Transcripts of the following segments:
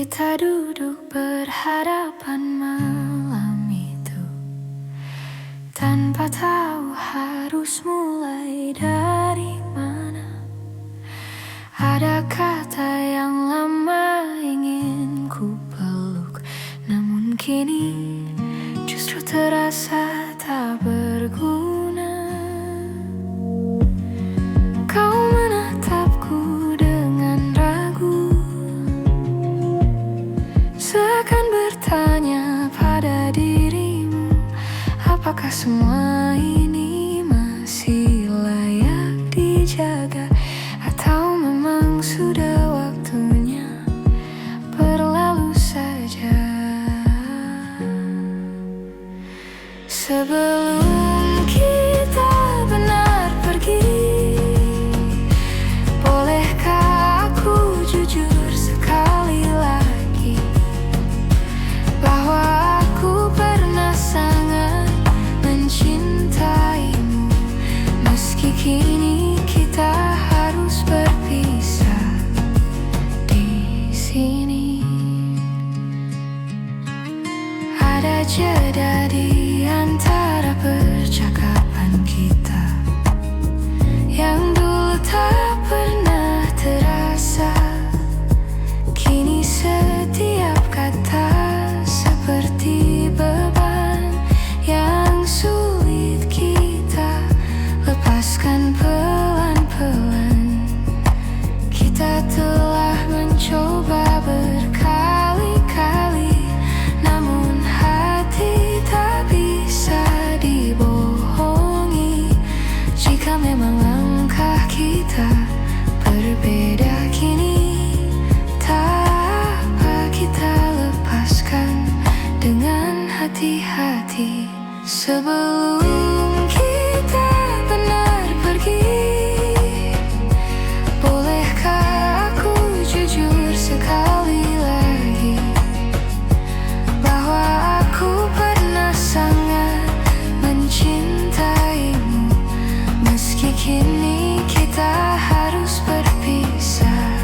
Kita duduk berhadapan malam itu, tanpa tahu harus mulai dari mana. Ada kata yang lama ingin ku peluk, namun kini justru terasa tak berguna. Kau menatapku dengan ragu, seakan bertanya pada dirimu, apakah semua ini masih layak dijaga, atau memang sudah waktunya berlalu saja. Sebelum kita benar pergi, bolehkah aku jujur sekali lagi bahwa aku pernah sangat mencintaimu, meski kini kita harus berpisah di sini. Ada jeda di antara percakapan kita yang dulu tak pernah terasa. Kini setiap kata seperti beban yang sulit kita lepaskan pelan-pelan. Kita telah mencoba berkali-kali, namun hati tak bisa dibohongi. Jika memang langkah kita berbeda kini, tak apa kita lepaskan dengan hati-hati. Sebelum kita benar pergi, bolehkah aku jujur sekali lagi bahwa aku pernah sangat mencintaimu, meski kini kita harus berpisah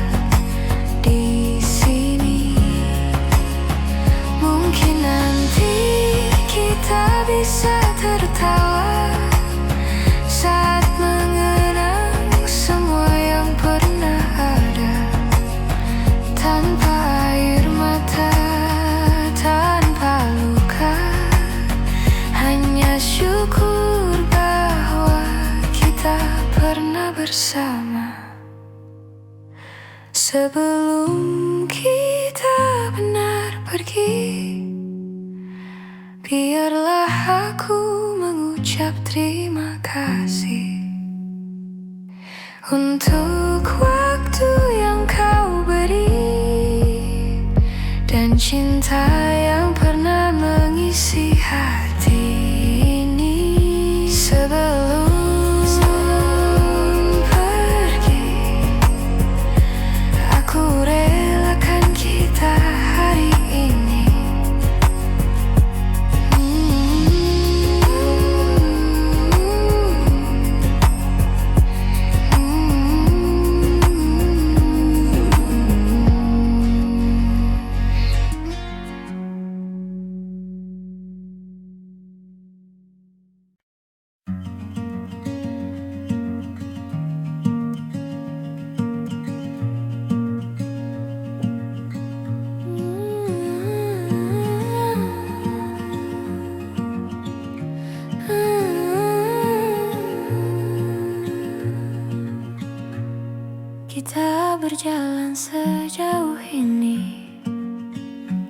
di sini. Mungkin nanti kita bisa tertawa saat mengenang semua yang pernah ada, tanpa air mata, tanpa luka, hanya syukur bahwa kita pernah bersama. Sebelum kita benar pergi, biarlah aku mengucap terima kasih untuk waktu yang kau beri dan cinta yang pernah mengisi hati ini. Sebelum pergi, aku relakan kita hari ini. Kita berjalan sejauh ini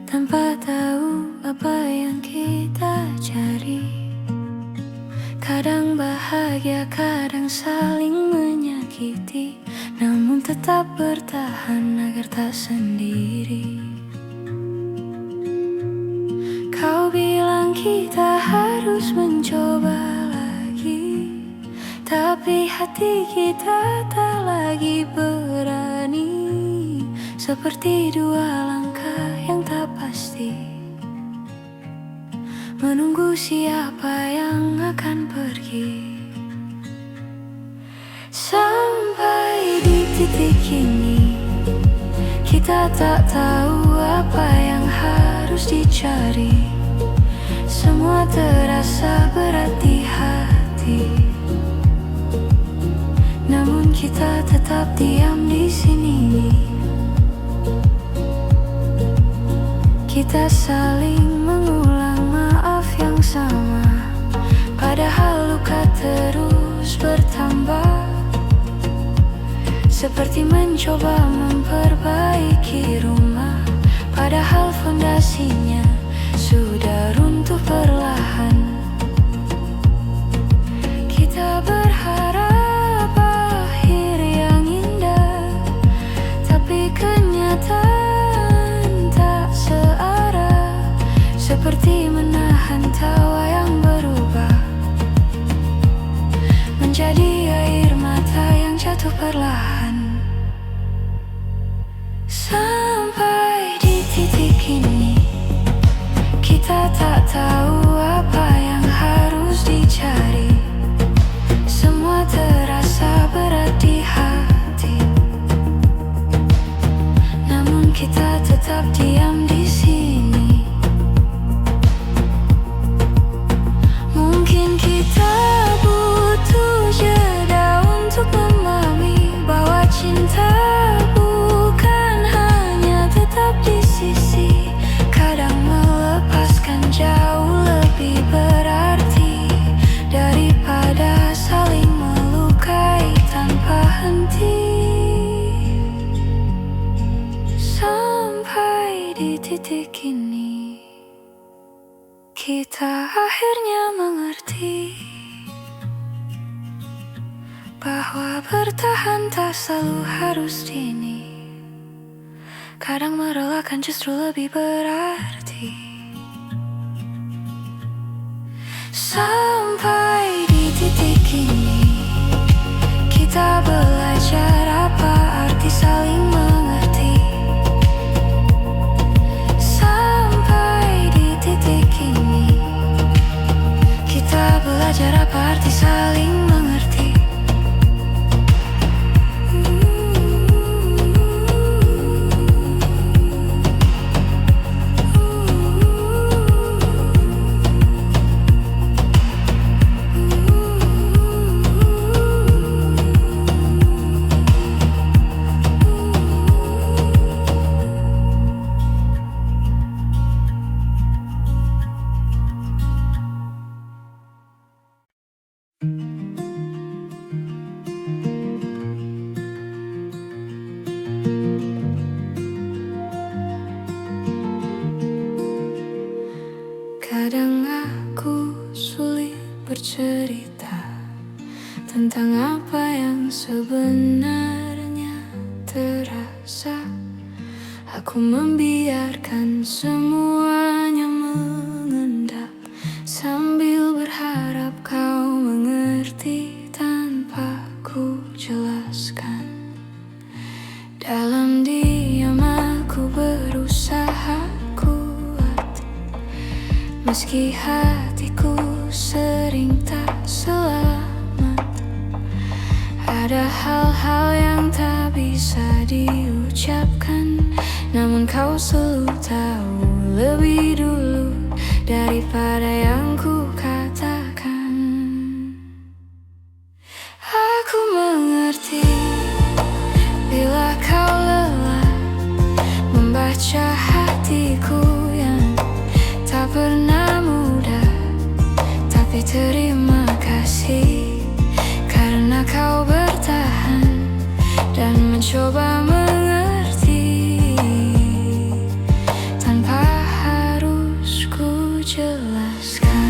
tanpa tahu apa yang kita cari. Kadang bahagia, kadang saling menyakiti, namun tetap bertahan agar tak sendiri. Kau bilang kita harus mencoba lagi, tapi hati kita tak lagi berani. Seperti dua langkah yang tak pasti, menunggu siapa yang akan pergi. Sampai di titik ini, kita tak tahu apa apa yang harus dicari. Semua terasa berat di hati, namun kita tetap diam di sini. Kita saling mengulang maaf yang sama, padahal luka terus bertambah. Seperti mencoba memperbaiki rumah, padahal fondasinya sudah runtuh perlahan. Kita berharap akhir yang indah, tapi kenyataan tak searah. Seperti menahan tawa yang berubah menjadi air mata yang jatuh perlahan. Sampai di titik ini, kita tak tahu apa yang harus dicari. Semua terasa berat di hati, namun kita tetap diam di sini. Mungkin kita butuh jeda untuk memahami bahwa cinta bukan hanya tetap di sisi. Kadang melepaskan jauh lebih berarti daripada saling melukai tanpa henti. Sampai di titik ini, kita akhirnya mengerti bahwa bertahan tak selalu harus dini. Kadang merelakan justru lebih berarti. Sampai di titik ini, kita belajar apa arti saling mengerti. Sampai di titik ini, kita belajar apa arti saling mengerti. Kadang aku sulit bercerita tentang apa yang sebenarnya terasa. Aku membiarkan semuanya mengendap, sambil berharap kau mengerti tanpa ku jelaskan. Dalam diam aku berusaha kuat, meski hatiku sering tak selamat. Ada hal-hal yang tak bisa diucapkan, namun kau selalu tahu lebih dulu daripada yang ku katakan. Aku mengerti bila kau lelah membaca hatiku yang tak pernah mudah. Tapi terima kasih karena kau bertahan dan mencoba mengerti tanpa harus ku jelaskan.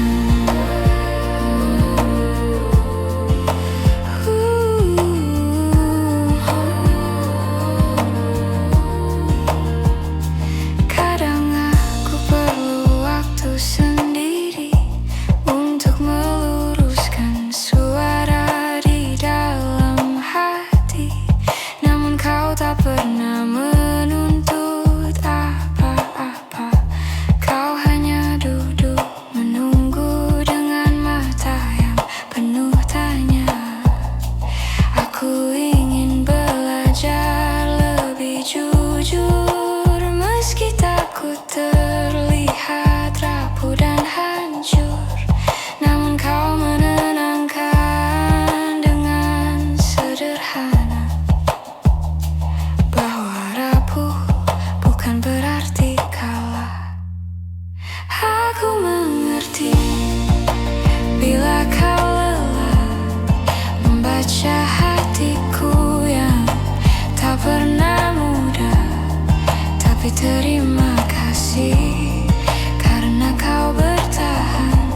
Kadang aku perlu waktu sendiri untuk meluruskan suara di dalam hati, namun kau tak pernah menuntut apa-apa. Kau hanya duduk Tapi terima kasih karena kau bertahan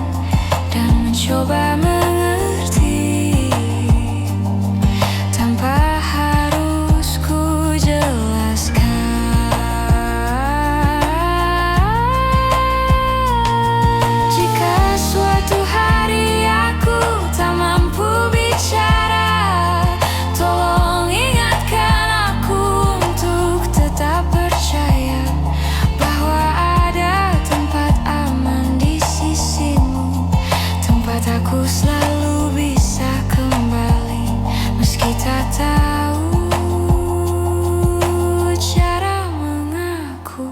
dan mencoba mengerti tanpa harus ku jelaskan. Jika suatu hari aku tak mampu bicara, tolong ingatkan aku untuk tetap percaya bahwa ada tempat aman di sisimu, tempat aku selalu bisa kembali meski tak tahu cara mengaku.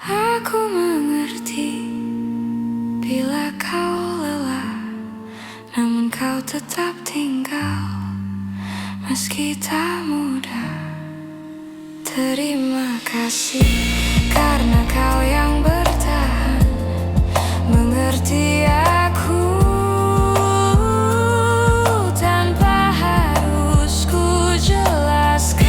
Aku mengerti bila kau lelah, namun kau tetap tinggal meski tak mudah. Terima kasih karena kau yang bertahan mengerti aku tanpa harus ku jelaskan.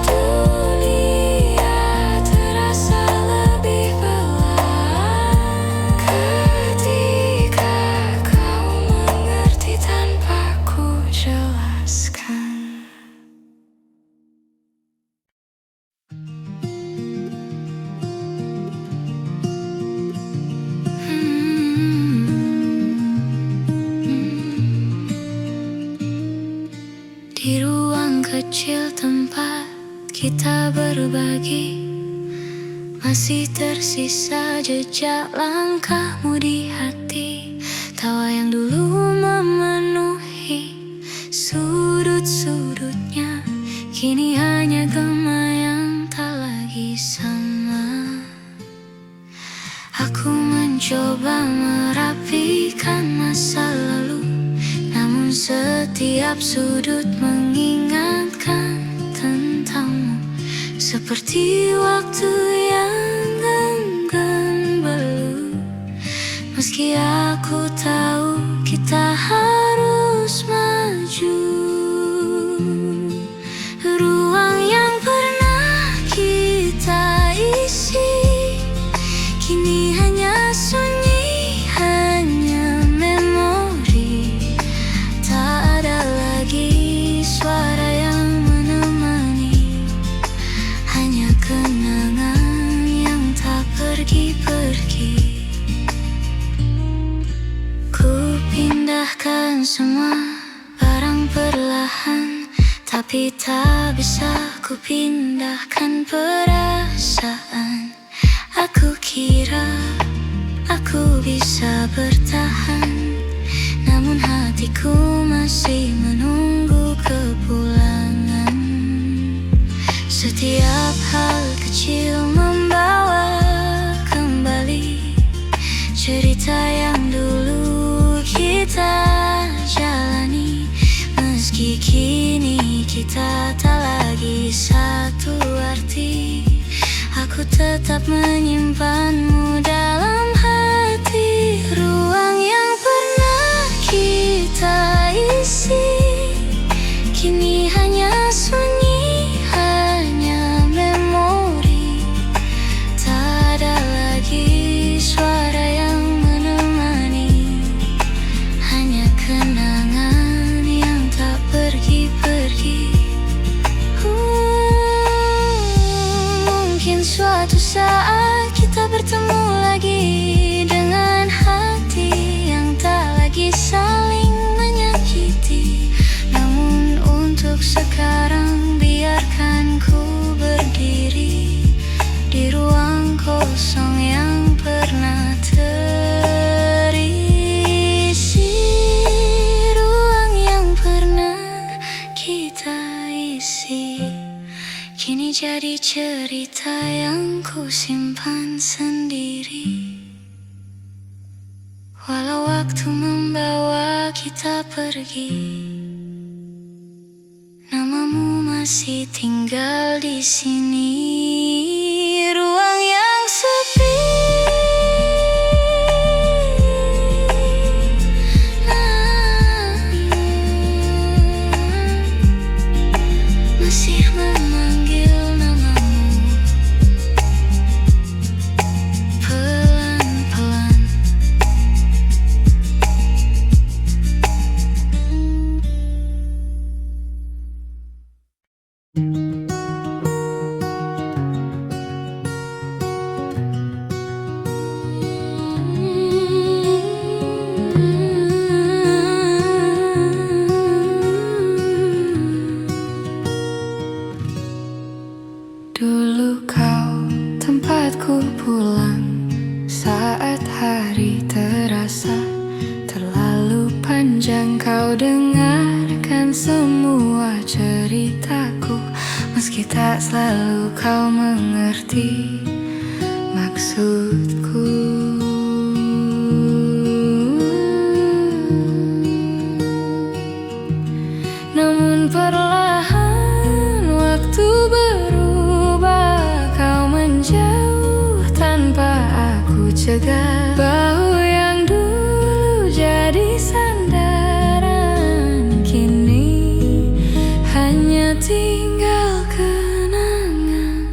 Dunia terasa lebih pelan ketika kau mengerti tanpa ku jelaskan. Di ruang kecil tempat kita berbagi, masih tersisa jejak langkahmu di hati. Tawa yang dulu memenuhi sudut-sudutnya, kini hanya gema yang tak lagi sama. Aku mencoba merapikan masa lalu, namun setiap sudut mengingatkan tentangmu, seperti waktu yang genggam belu. Meski aku tahu kita harus maju, ruang yang pernah kita isi kini hanya sunyi, hanya memori. Tak ada lagi suara yang menemani, hanya kenangan yang tak pergi-pergi. Ku pindahkan semua barang perlahan, tapi tak bisa ku pindahkan perasaan. Aku kira aku bisa bertahan, namun hatiku masih menunggu kepulangan. Setiap hal kecil membawa kembali cerita yang dulu kita jalani. Meski kini kita tak lagi satu arti, aku tetap menyimpanmu dalam hati. Ruang yang pernah kita isi kini hanya sunyi, hanya memori. Tak ada lagi suara yang menemani, hanya kenangan yang tak pergi-pergi. Mungkin suatu saat kita bertemu lagi dengan hati yang tak lagi saling menyakiti. Namun untuk sekarang biarkan ku berdiri di ruang kosong yang pernah terisi. Ruang yang pernah kita isi kini jadi cerita yang ku simpan sendiri. Walau waktu membawa kita pergi, namamu masih tinggal di sini. Ruang yang sepi sepanjang kau dengarkan semua ceritaku, meski tak selalu kau mengerti maksudku. Namun perlahan waktu berubah, kau menjauh tanpa aku cegah. Bahu yang dulu jadi sandaran, kini hanya tinggal kenangan.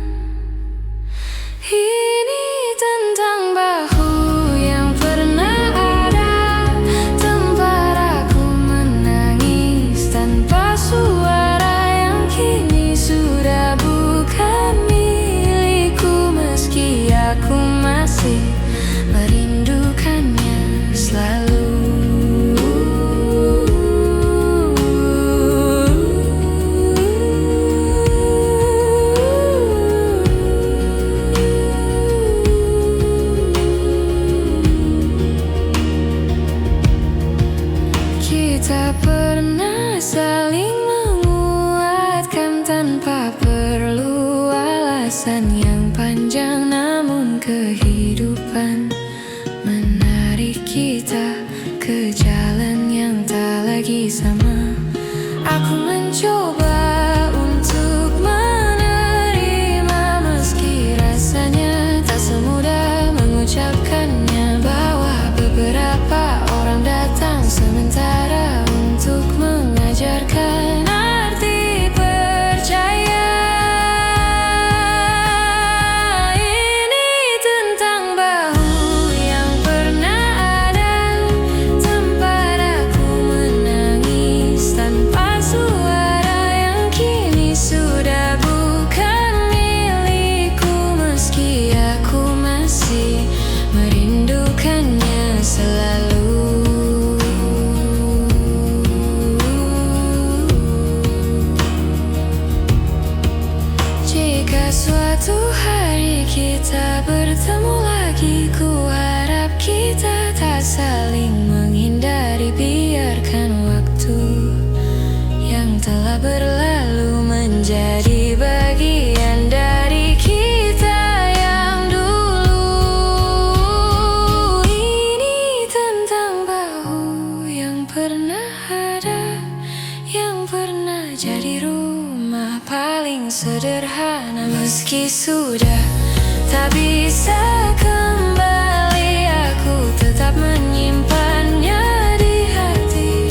Ini tentang bahu yang pernah ada, tempat aku menangis tanpa suara, yang kini sudah bukan milikku, meski aku masih merindukannya selalu. Kita pernah saling menguatkan tanpa perlu alasan yang panjang, namun kehidupan menarik kita ke jalan yang tak lagi sama. Aku mencoba untuk menerima, meski rasanya tak semudah mengucapkannya, bahwa beberapa orang datang sementara untuk mengajarkan arti percaya. Ini tentang bahu yang pernah ada, tempat aku menangis tanpa suara, yang kini sudah bukan milikku, meski aku masih merindukannya selalu. Jika suatu hari kita bertemu lagi, ku harap kita tak saling menghindari. Biarkan waktu yang telah berlalu menjadi bagian dari kita yang dulu. Ini tentang bahu yang pernah ada, yang pernah jadi rumah paling sederhana, meski sudah tak bisa kembali, aku tetap menyimpannya di hati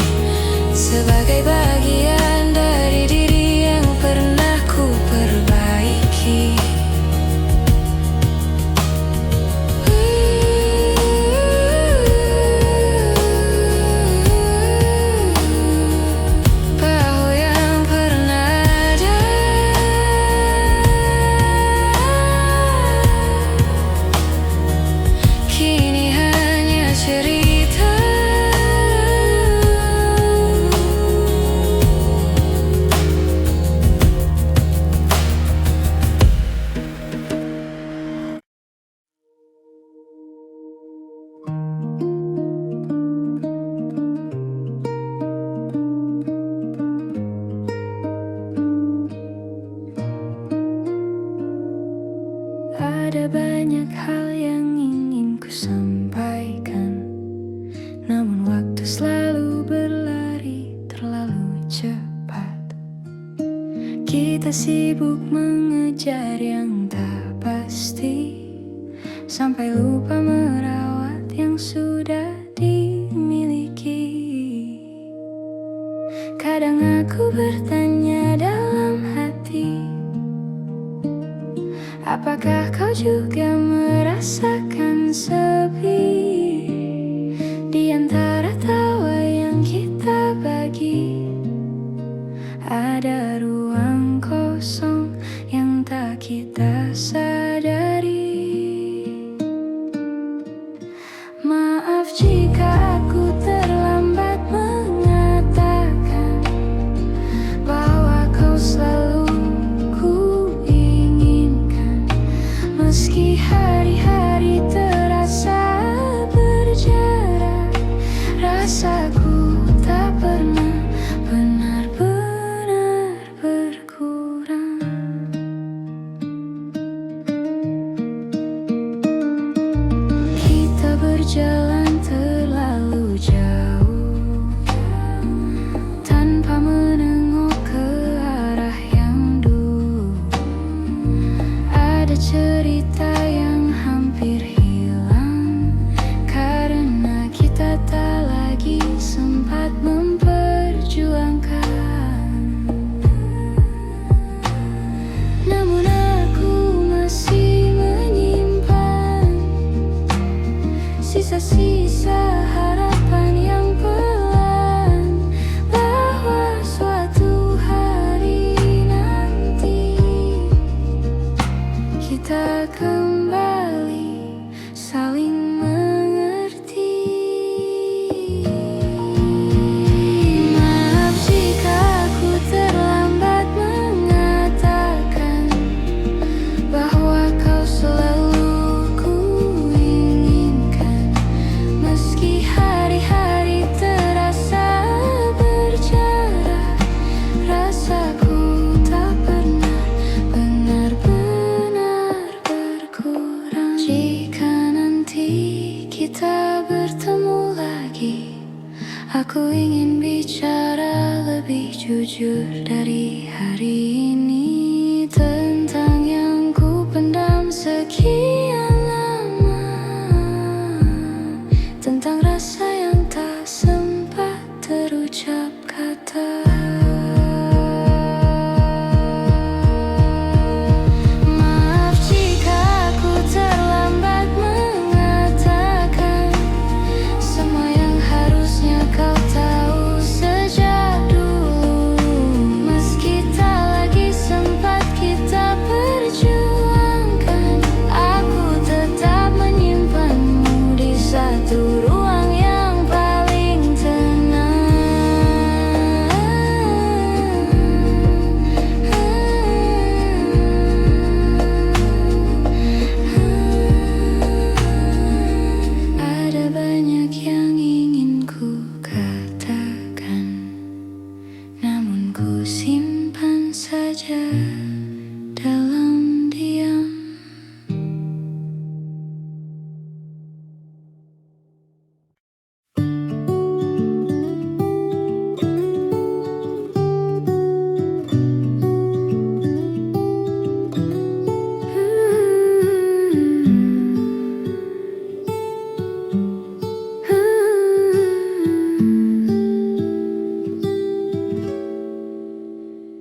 sebagai bagian dari diri yang pernah ku perbaiki. Bahu yang pernah ada, kini hanya cerita. Ada banyak hal yang ingin ku sampaikan, namun waktu selalu berlari terlalu cepat. Kita sibuk mengejar yang tak pasti, sampai lupa merawat yang sudah dimiliki. Kadang aku bertanya dalam hati, apakah kau juga merasakan sepi di antara tawa yang kita bagi? Ada ruang kosong yang tak kita sadari. Maaf jika aku terlambat mengatakan bahwa kau selalu ku inginkan, meski hari-hari terasa berjarak, rasaku tak Aku ingin bicara lebih jujur dari hari ini, tentang yang ku pendam sekian lama, tentang rasa yang tak sempat terucap kata. Maaf jika aku terlambat mengatakan semua yang harusnya kau tahu sejak dulu. Meski tak lagi sempat kita perjuangkan, aku tetap menyimpanmu di satu ruang yang paling tenang. Ada banyak yang ingin ku katakan, namun ku simpan saja dalam diam.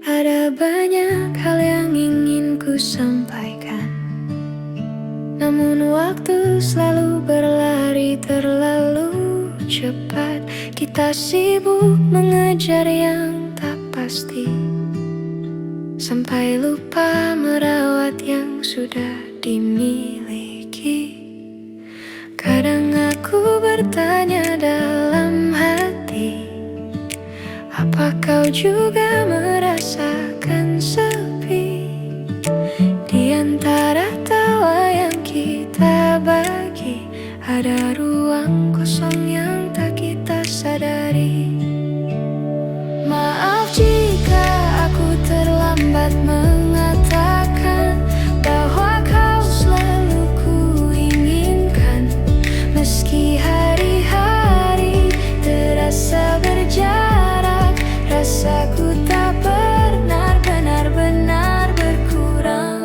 Ada banyak hal yang ingin ku sampaikan, namun waktu selalu berlari terlalu cepat. Kita sibuk mengejar yang tak pasti, sampai lupa merawat yang sudah dimiliki. Kadang aku bertanya dalam hati, apa kau juga merasakan sepi? Di antara tawa yang kita bagi, ada ruang kosong yang tak kita sadari. Maaf jika aku terlambat mengatakan bahwa kau selalu ku inginkan. Meski hari-hari terasa berjarak, rasaku tak pernah benar-benar berkurang.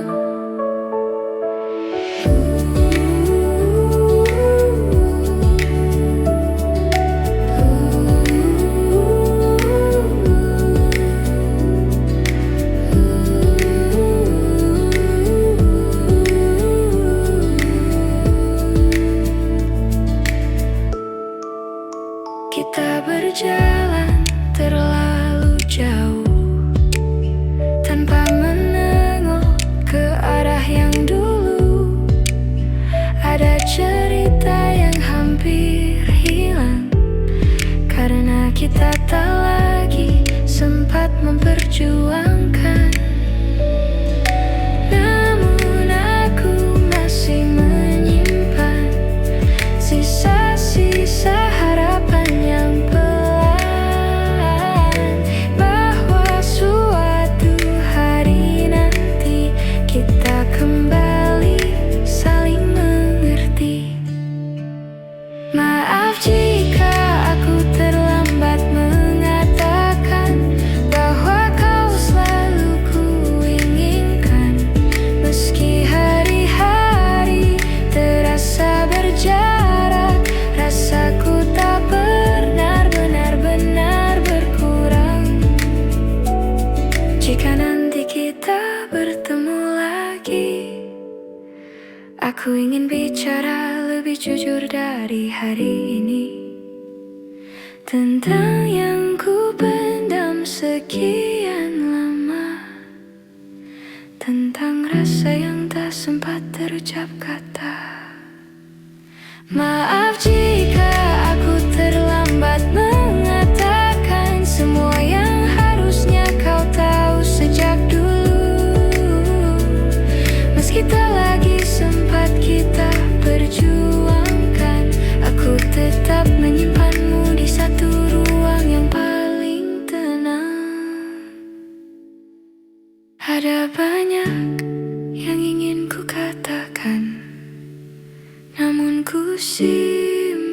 Kita berjalan terlalu jauh tanpa menengok ke arah yang dulu. Ada cerita yang hampir hilang karena kita tak lagi sempat memperjuangkan. Namun aku masih menyimpan sisa-sisa harapan yang pelan, bahwa suatu hari nanti kita kembali saling mengerti. Maaf jika aku terlambat mengatakan bahwa kau selalu ku inginkan. Meski hari-hari terasa berjarak, rasaku tak pernah benar-benar berkurang. Jika nanti kita bertemu lagi, aku ingin bicara lebih jujur dari hari ini, tentang yang ku pendam sekian lama, tentang rasa yang tak sempat terucap kata. Maaf jika aku terlambat mengatakan semua yang harusnya kau tahu sejak dulu. Meski tak lagi sempat kita perjuangkan, aku tetap menyimpanmu di satu ruang yang paling tenang. Ada banyak yang ingin ku katakan, namun ku simpan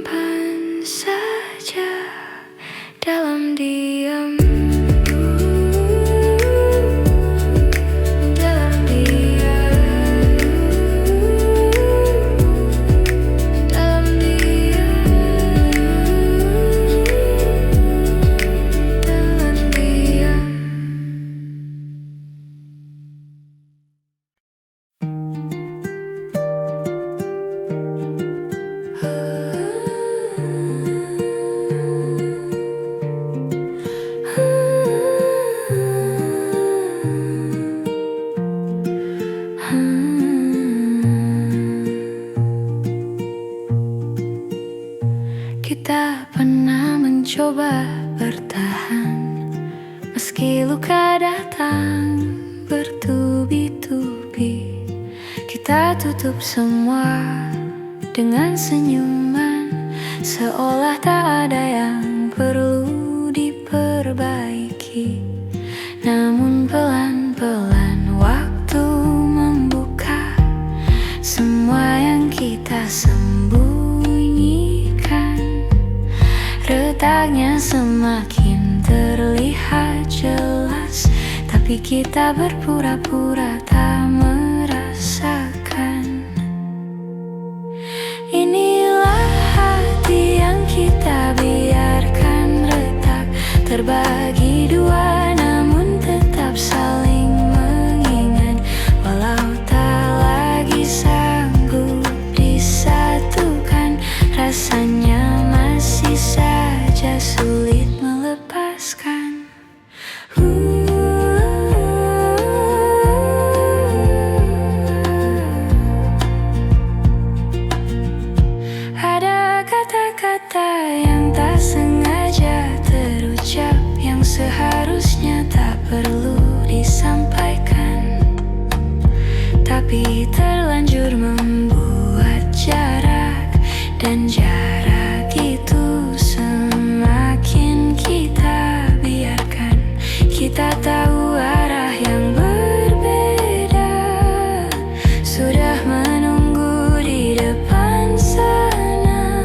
coba bertahan, meski luka datang bertubi-tubi. Kita tutup semua dengan senyuman, seolah tak ada yang perlu diperbaiki. Namun pelan-pelan waktu membuka semua yang kita sembunyikan. Retaknya semakin terlihat jelas, tapi kita berpura-pura tak merasakan. Inilah hati yang kita biarkan retak, terbagi dua namun tetap saling mengingat. Walau tak lagi sanggup disatukan, rasanya masih saja sulit melepaskan. Ada kata-kata yang tak sengaja terucap, yang seharusnya tak perlu disampaikan, tapi terlanjur membuat jarak. Dan jarak itu semakin kita biarkan. Kita tahu arah yang berbeda, sudah menunggu di depan sana.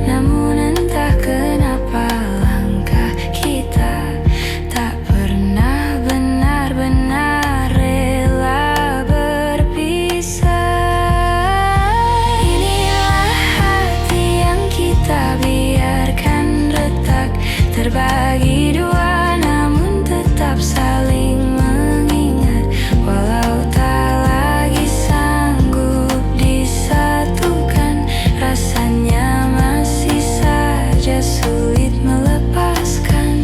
Namun entah kenapa langkah kita tak pernah benar-benar rela berpisah. Inilah hati yang kita biarkan retak, terbagi dua namun tetap saling mengingat. Walau tak lagi sanggup disatukan, rasanya masih saja sulit melepaskan.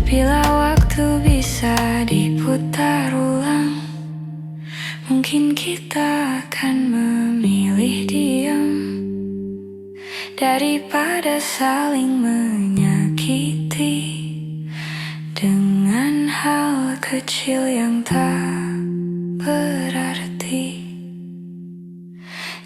Bila waktu bisa diputar ulang, mungkin kita akan memilih diam daripada saling menyakiti dengan hal kecil yang tak berarti.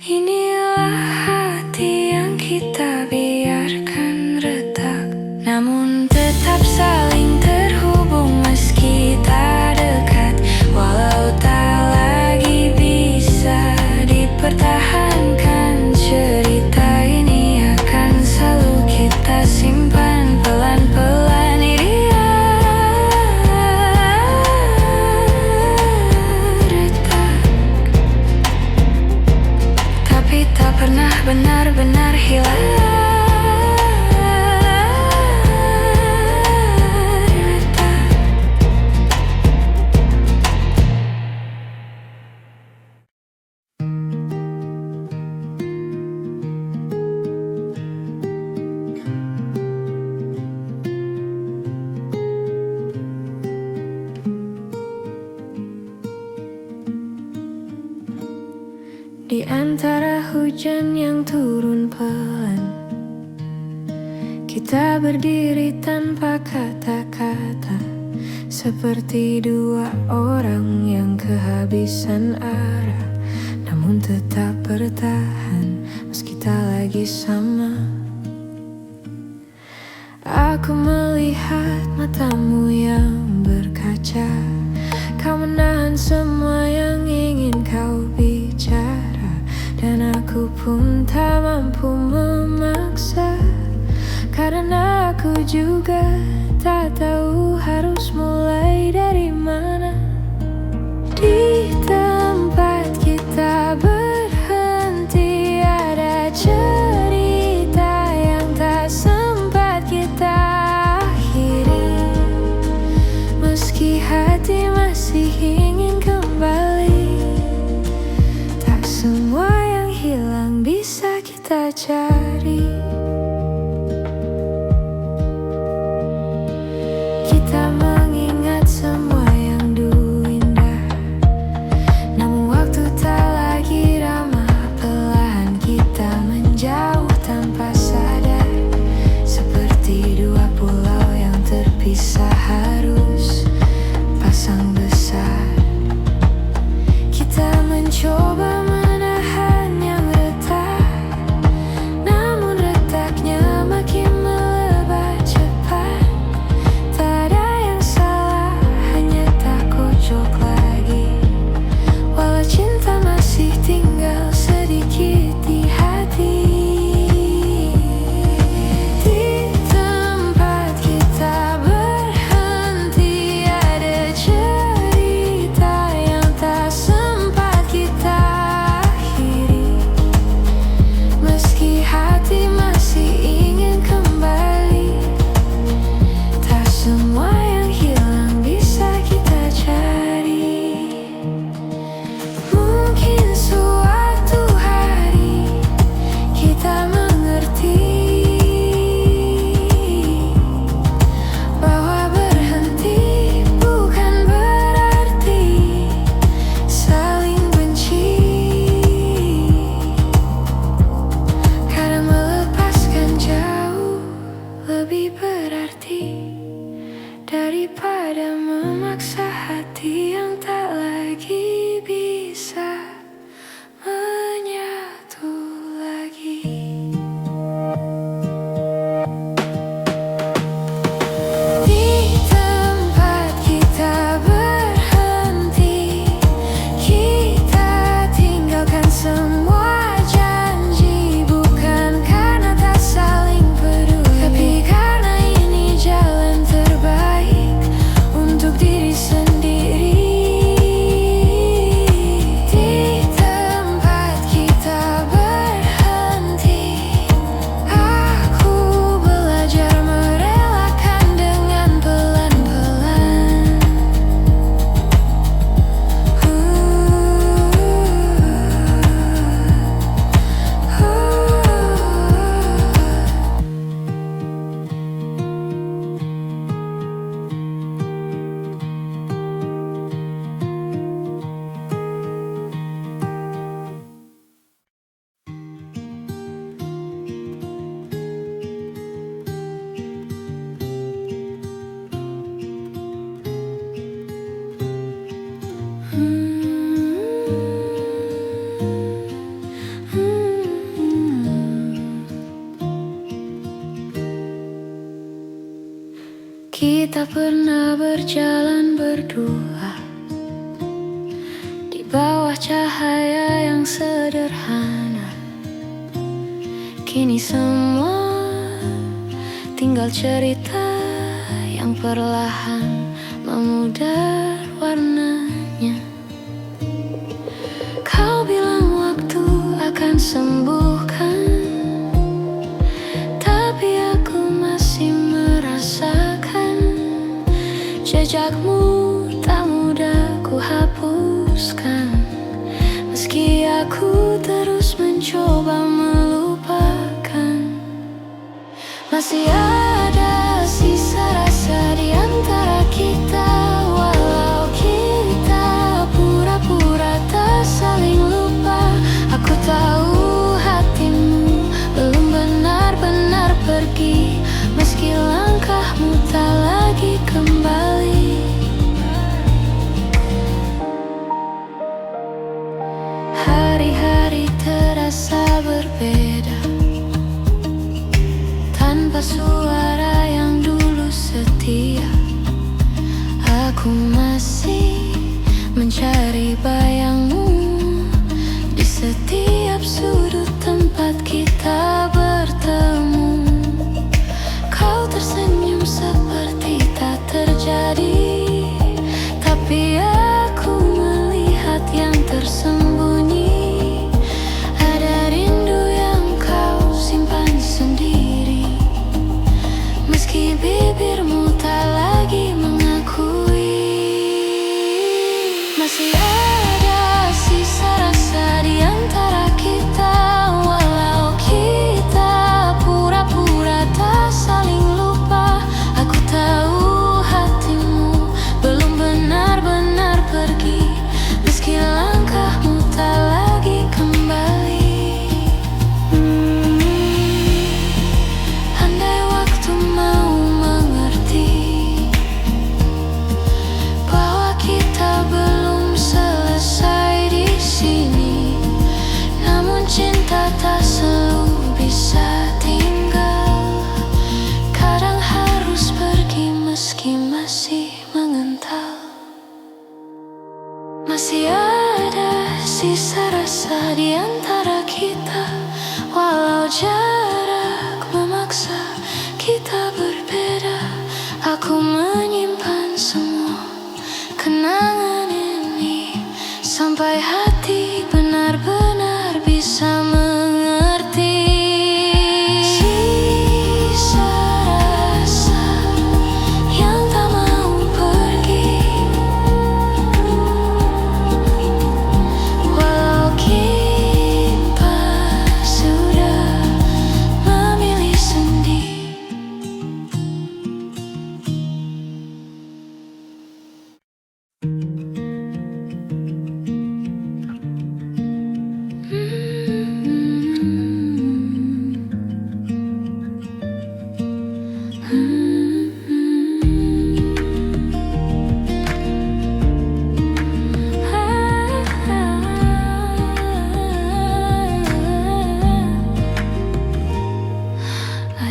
Inilah hati yang kita biarkan retak, namun tetap saling terhubung meski tak dekat. Walau tak lagi bisa dipertahankan, cerita ini akan selalu kita simpan pelan-pelan. Dia retak, tapi tak pernah benar-benar hilang. Di antara hujan yang turun pelan, kita berdiri tanpa kata-kata, seperti dua orang yang kehabisan arah, namun tetap bertahan meski tak lagi sama. Aku melihat matamu yang berkaca, kau menahan semua yang ingin kau bicara. Dan aku pun tak mampu memaksa, karena aku juga tak tahu harus mulai dari mana. Di tempat kita berhenti ada cerita yang tak sempat kita akhiri, meski hati masih ingin kembali. Tak semua yang hilang bisa kita cari. Kita mengingat semua yang dulu indah, bawah cahaya yang sederhana. Kini semua tinggal cerita yang perlahan memudar warnanya. Kau bilang waktu akan sembuhkan, tapi aku masih merasakan jejakmu tak mudah ku hapuskan. Meski aku terus mencoba melupakan, masih ada sisa rasa di antara kita. Walau kita pura-pura tak saling lupa, aku tahu hatimu belum benar-benar pergi. Meski langkahmu tak lagi kembali, hari-hari terasa berbeda. Tanpa suara yang dulu setia, aku masih mencari bayangmu di setiap sudut tempat kita bertemu. Kau tersenyum seperti tak terjadi, tapi aku melihat yang tersembunyi. Ada rindu yang kau simpan sendiri, meski bibirmu tak lagi mengakui. Masih ada sisa rasa di antara kita. Walau kita pura-pura tak saling lupa, aku tahu hatimu belum benar-benar pergi. Meski langkahmu tak lagi kembali. Andai waktu mau mengerti bahwa kita belum selesai di sini, namun cinta tak selalu bisa tinggal. Kadang harus pergi meski masih mengental. Masih ada sisa rasa di antara kita. Walau jarak memaksa kita berbeda, aku menyimpan semua kenangan ini sampai hati benar-benar bisa mengerti. Sisa rasa yang tak mau pergi, walau kita sudah memilih sendiri.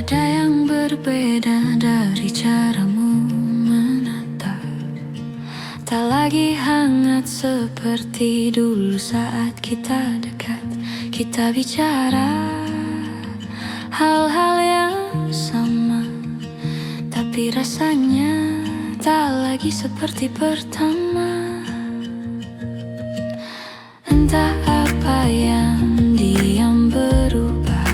Ada yang berbeda dari caramu menatap, tak lagi hangat seperti dulu saat kita dekat. Kita bicara hal-hal yang sama, tapi rasanya tak lagi seperti pertama. Entah apa yang diam berubah,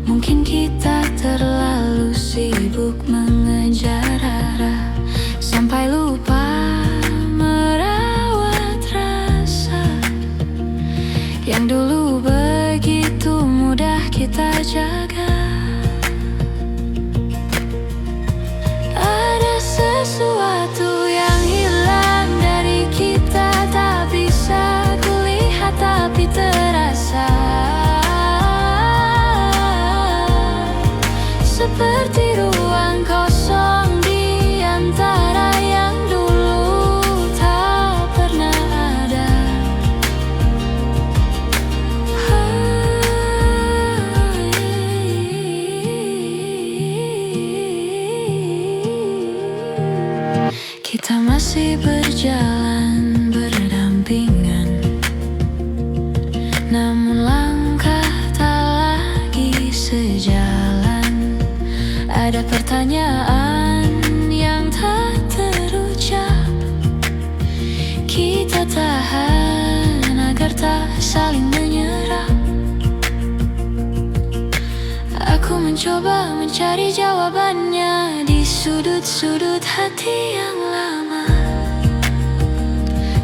mungkin kita terlalu sibuk mengejar arah, sampai lupa merawat rasa yang dulu begitu mudah kita jaga. Ada sesuatu yang hilang dari kita, tak bisa kulihat tapi terasa, seperti ruang kosong di antara yang dulu tak pernah ada. Kita masih berjalan berdekatan, pertanyaan yang tak terucap. Kita tahan agar tak saling menyerap. Aku mencoba mencari jawabannya di sudut-sudut hati yang lama.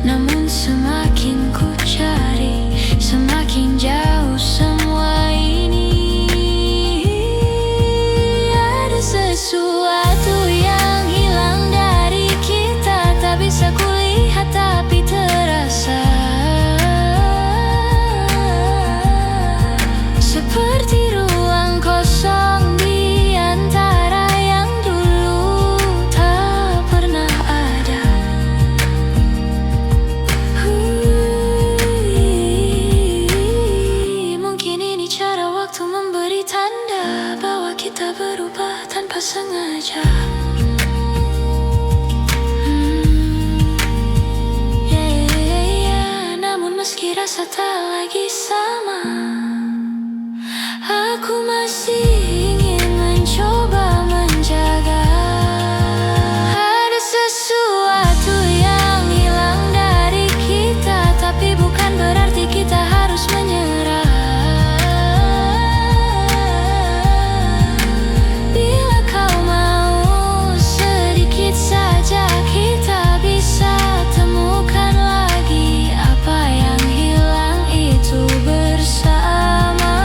Namun semakin ku cari, semakin jauh semua ini. Ada sesuatu yang hilang dari kita, tak bisa kulihat tapi terasa. Seperti ruang kosong di antara yang dulu tak pernah ada. Mungkin ini cara waktu memberi tanda bahwa kita berubah tanpa sengaja. Namun meski rasa tak lagi sama, aku masih ingin mencoba menjaga. Ada sesuatu yang hilang dari kita, tapi bukan berarti kita harus menyerah. Bila kau mau sedikit saja, kita bisa temukan lagi apa yang hilang itu bersama.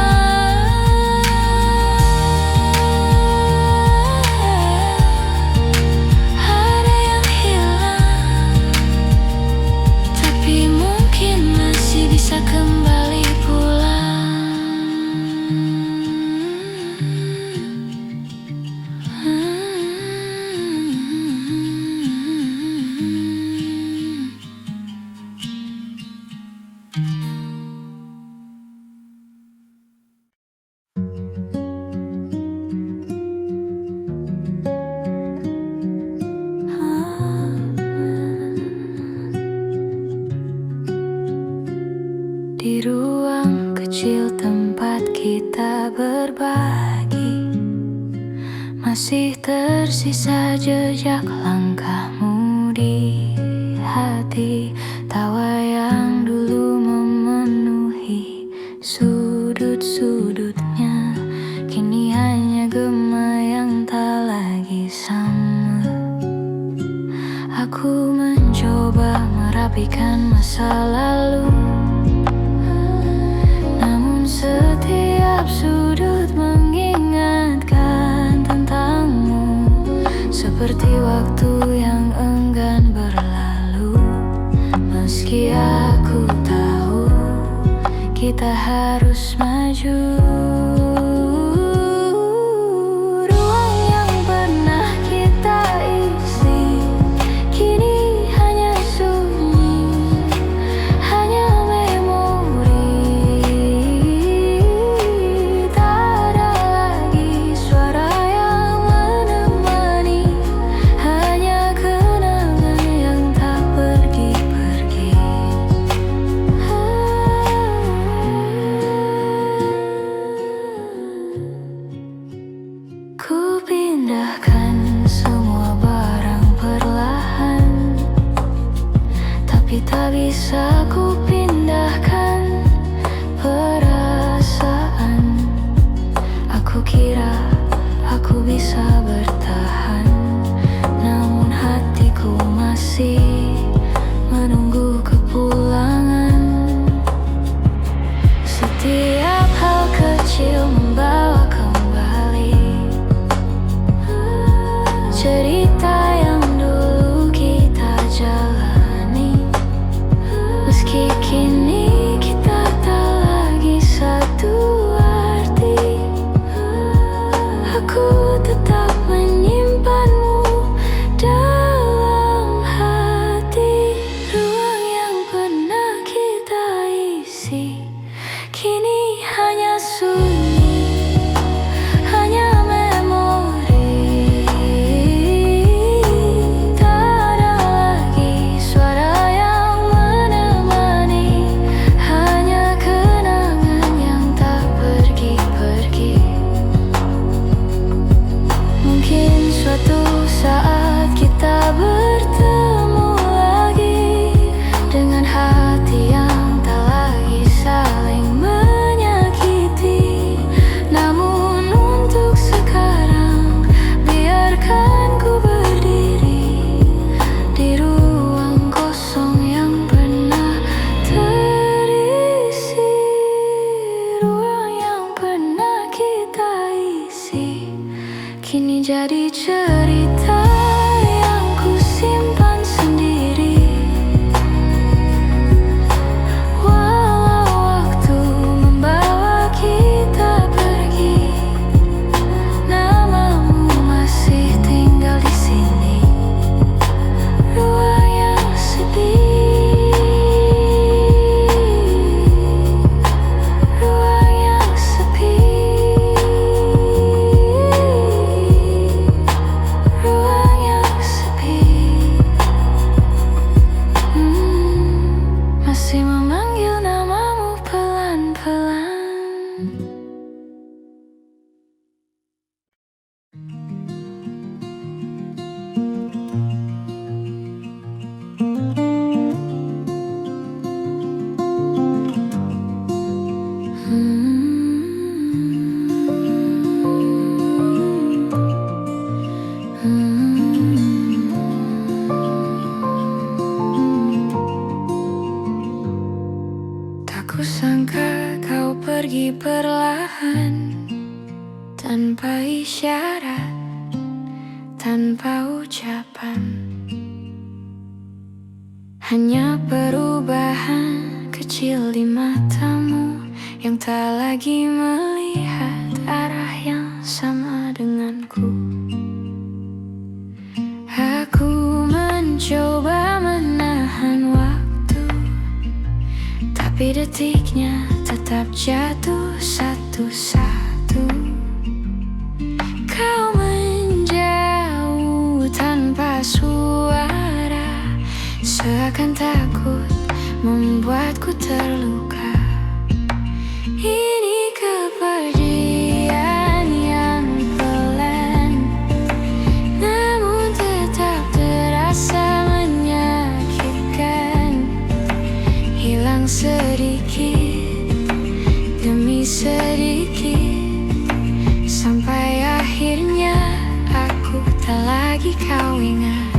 Ada yang hilang, tapi mungkin masih bisa kembali pulang. Di ruang kecil tempat kita berbagi, masih tersisa jejak langkahmu di hati. Tawa yang dulu memenuhi sudut-sudutnya, kini hanya gema yang tak lagi sama. Aku mencoba merapikan masa lalu, namun setiap sudut mengingatkan tentangmu. Seperti waktu yang enggan berlalu. Meski aku tahu kita harus maju. Ruang yang pernah kita isi kini hanya sunyi, hanya memori. Tak ada lagi suara yang menemani, hanya kenangan yang tak pergi-pergi. Ku pindahkan semua barang perlahan, tapi tak bisa ku pindahkan perasaan. Aku kira aku bisa bertahan, namun hatiku masih menunggu kepulangan. Setiap hal kecil membawa kembali cerita yang dulu kita jalani. Meski kini kita tak lagi satu arti, aku tetap menyimpan pergi perlahan, tanpa isyarat, tanpa ucapan. Hanya perubahan kecil di matamu yang tak lagi melihat arah yang sama denganku. Aku mencoba menahan waktu, tapi detiknya tetap jatuh satu-satu. Kau menjauh tanpa suara, seakan takut membuatku terluka. Ini kepergian yang pelan, namun tetap terasa menyakitkan. Hilang sedikit demi sedikit, sampai akhirnya aku tak lagi kau ingat.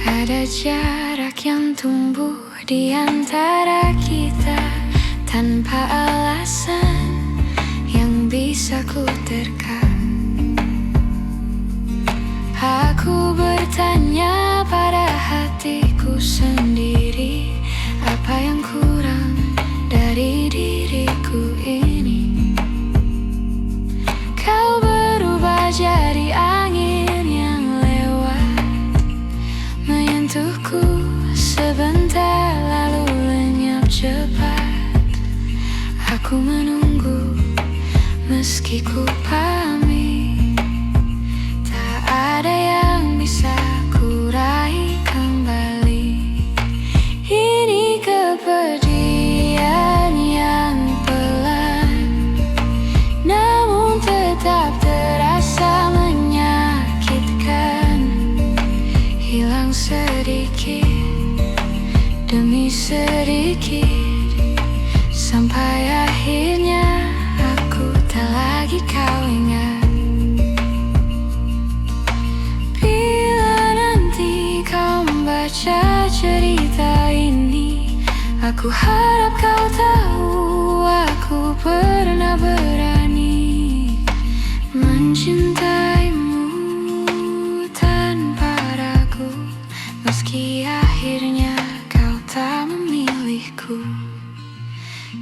Ada jarak yang tumbuh di antara kita tanpa alasan yang bisa ku terka. Aku bertanya pada hatiku sendiri, apa yang kurang dari diriku ini? Kau berubah jadi angin yang lewat, menyentuhku sebentar lalu lenyap cepat. Aku menunggu meski ku pamit, tak ada yang bisa ku raih kembali. Ini kepergian yang pelan, namun tetap terasa menyakitkan. Hilang sedikit demi sedikit, sampai akhirnya aku tak lagi kau ingat. Bila nanti kau membaca cerita ini, aku harap kau tahu aku pernah berani mencintaimu tanpa ragu, meski akhirnya kau tak memilihku.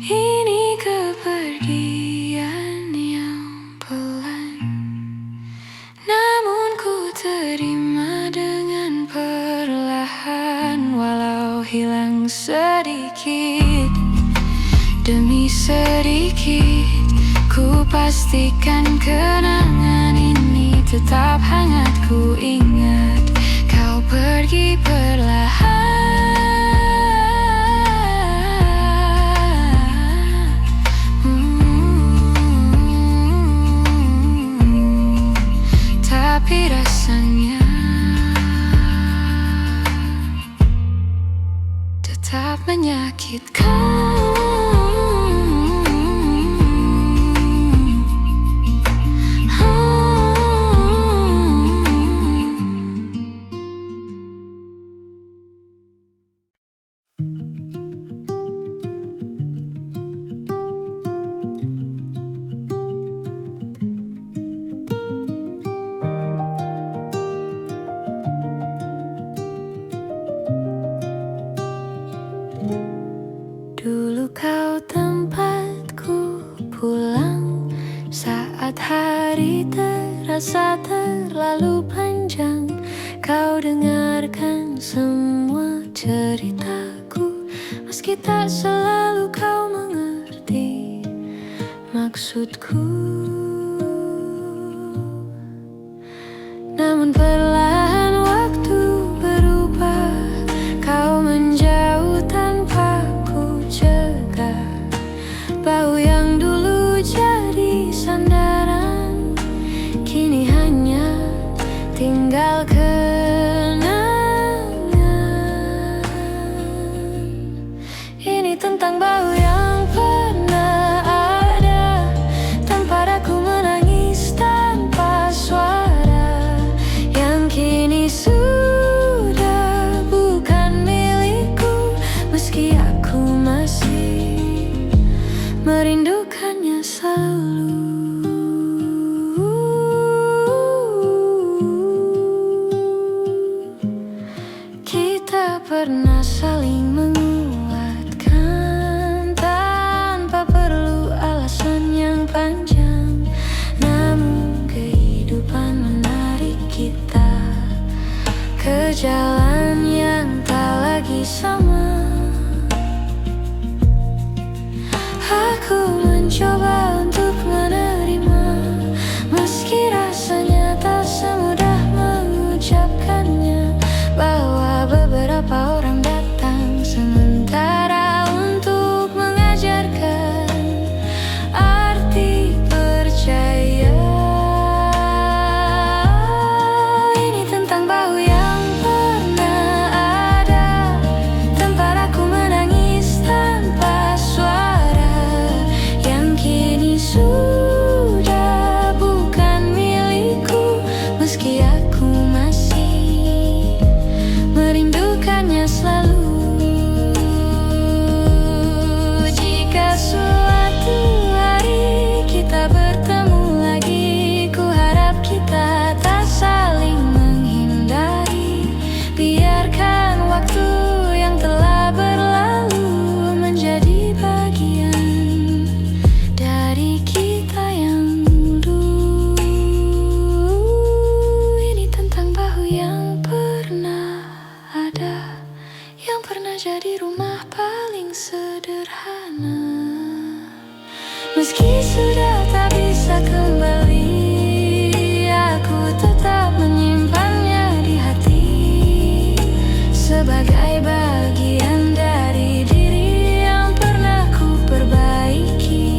Ini kepergian yang pelan, namun ku terima dengan perlahan. Walau hilang sedikit demi sedikit, ku pastikan kenangan ini tetap hangat. Ku ingat kau pergi perlahan, tapi rasanya tetap menyakitkan. Dulu kau tempatku pulang saat hari terasa terlalu panjang. Kau dengarkan semua ceritaku, meski tak selalu kau mengerti maksudku. Namun perlahan waktu berubah, kau menjauh tanpa bau yang dulu jadi sandaran, kini hanya tinggal kenangan. Ini tentang bau yang pernah ada tanpa ragu Meski sudah tak bisa kembali, aku tetap menyimpannya di hati sebagai bagian dari diri yang pernah ku perbaiki.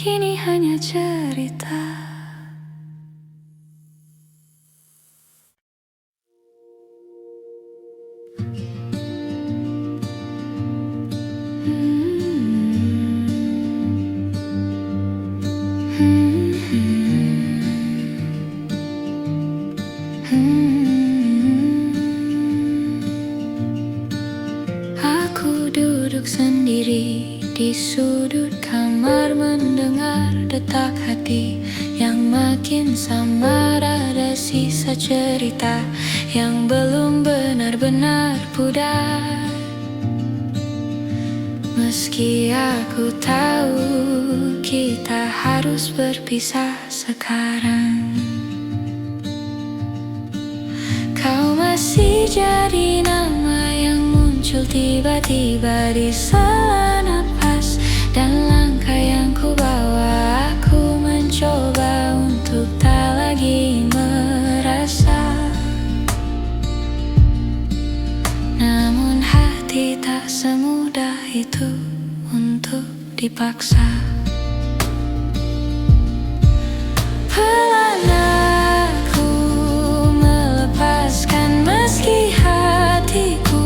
Kini hanya cerita. Aku duduk sendiri di sudut kamar, mendengar detak hati yang makin samar. Ada sisa cerita yang belum benar-benar pudar. Meski aku tahu kita harus berpisah sekarang, kau masih jadi nama yang muncul tiba-tiba di sela napas dan langkah yang ku bawa. Aku mencoba untuk tak lagi merasa, namun hati tak semudah itu untuk dipaksa. Pelan aku melepaskan, meski hatiku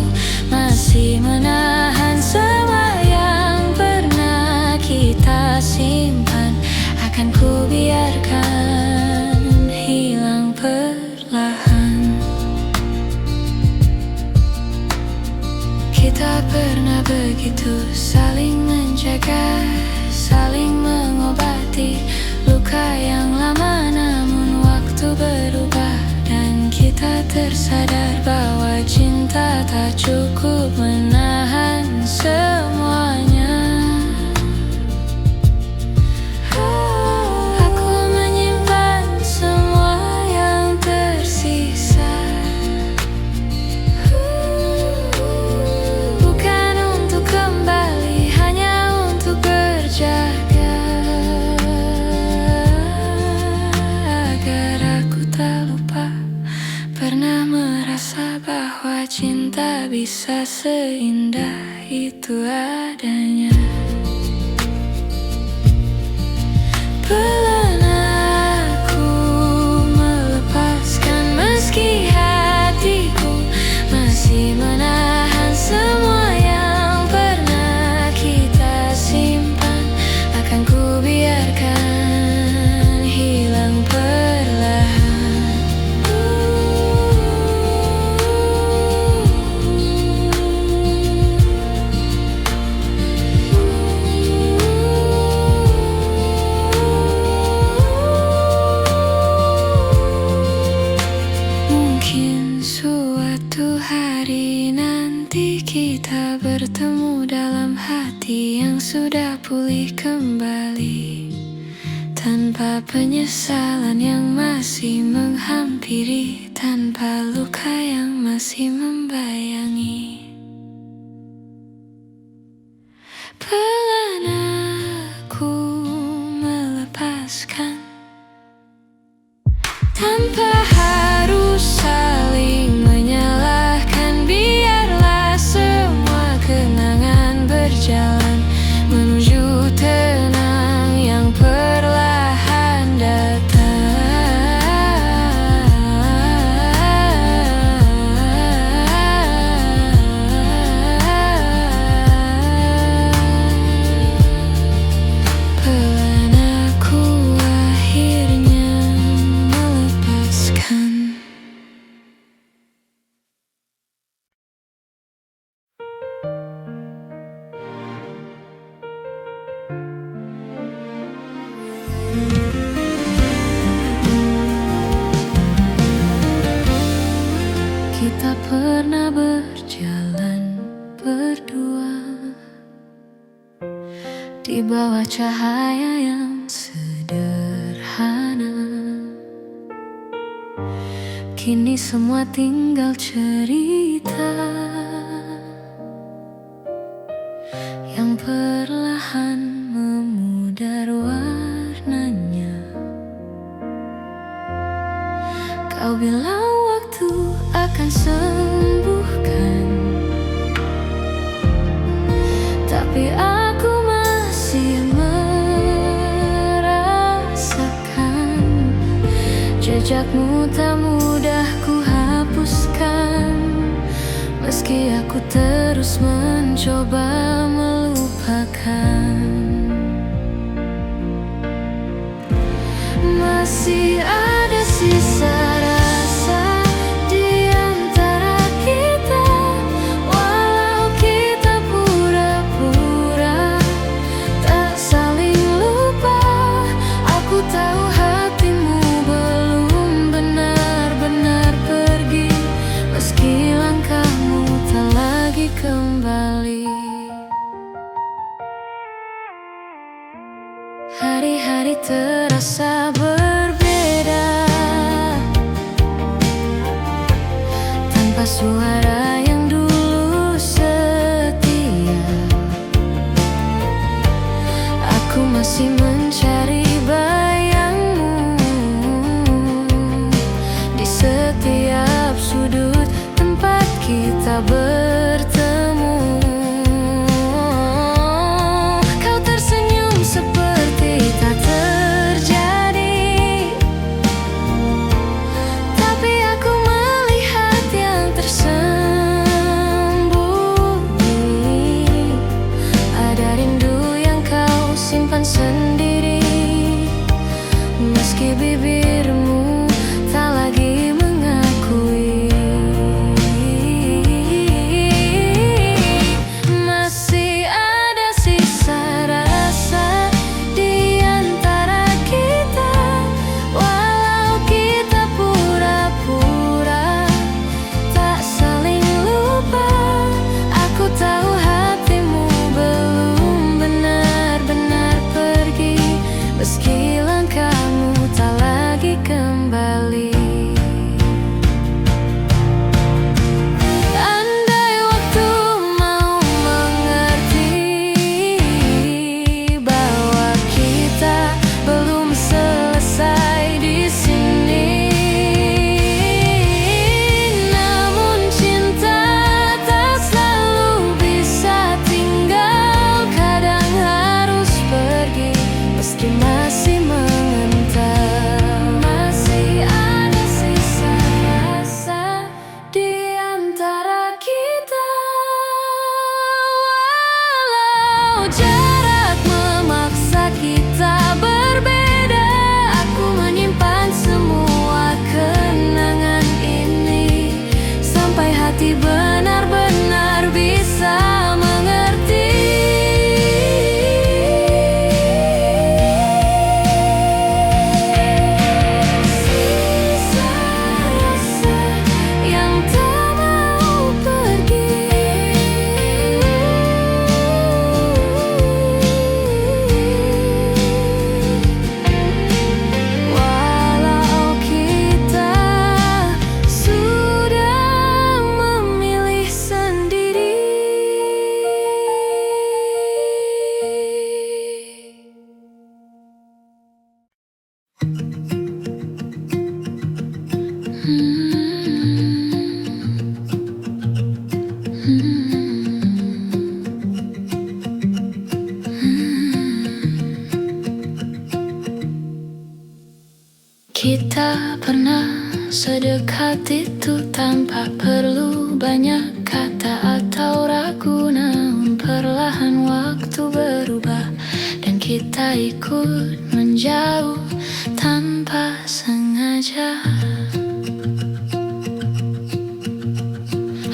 masih menahan semua yang pernah kita simpan. Akan ku biarkan hilang perlahan. Kita pernah begitu saling menjaga, saling mengobati luka yang lama. Namun waktu berubah dan kita tersadar bahwa cinta tak cukup menahan semuanya. Aku menyimpan semua yang tersisa, bukan untuk kembali, hanya untuk berjaga, agar aku tak lupa pernah merasa bahwa cinta bisa seindah itu adanya. Pelan aku melepaskan, meski hatiku masih menahan semua yang pernah kita simpan. Akan ku biarkan hilang perlahan. Mungkin suatu hari nanti kita bertemu dalam hati yang sudah pulih kembali, tanpa penyesalan yang masih menghampiri, tanpa luka yang masih membayangi. Pelan aku melepaskan, tanpa harus saling menyalahkan. Biarlah semua kenangan berjalan menuju tenang yang perlahan datang. Pelan aku akhirnya melepas pernah berjalan berdua di bawah cahaya yang sederhana. Kini semua tinggal cerita yang perlahan memudar warnanya. Kau bilang waktu akan sembuhkan, tapi aku masih merasakan jejakmu tak mudah ku hapuskan. Meski aku terus mencoba melupakan, masih ada sisa rasa di antara kita. Walau kita pura-pura tak saling lupa, aku tahu hatimu belum benar-benar pergi. Meski langkahmu tak lagi kembali, hari-hari terasa berbeda tanpa suara yang dulu setia. Aku masih mencari bayangmu di setiap sudut tempat kita bertemu. Kau tersenyum seperti tak terjadi, tapi aku melihat yang tersembunyi. Ada rindu yang kau simpan sendiri, meski bibirmu tak lagi mengakui. Masih ada sisa rasa di antara kita. Walau kita pura-pura tak saling lupa, aku tahu hatimu belum benar-benar pergi. Meski langkahmu tak lagi kembali. Andai waktu mau mengerti bahwa kita belum selesai di sini. Namun cinta tak selalu bisa tinggal, kadang harus pergi meski masih mengental. Masih ada sisa rasa di antara kita. Walau jarak memaksa kita berbeda, aku menyimpan semua kenangan ini sampai hati benar-benar bisa mengerti. Sisa rasa yang tak mau pergi. Walau kita sudah memilih sendiri. Kita pernah sedekat itu tanpa perlu banyak kata atau ragu. Namun perlahan waktu berubah dan kita ikut menjauh tanpa sengaja.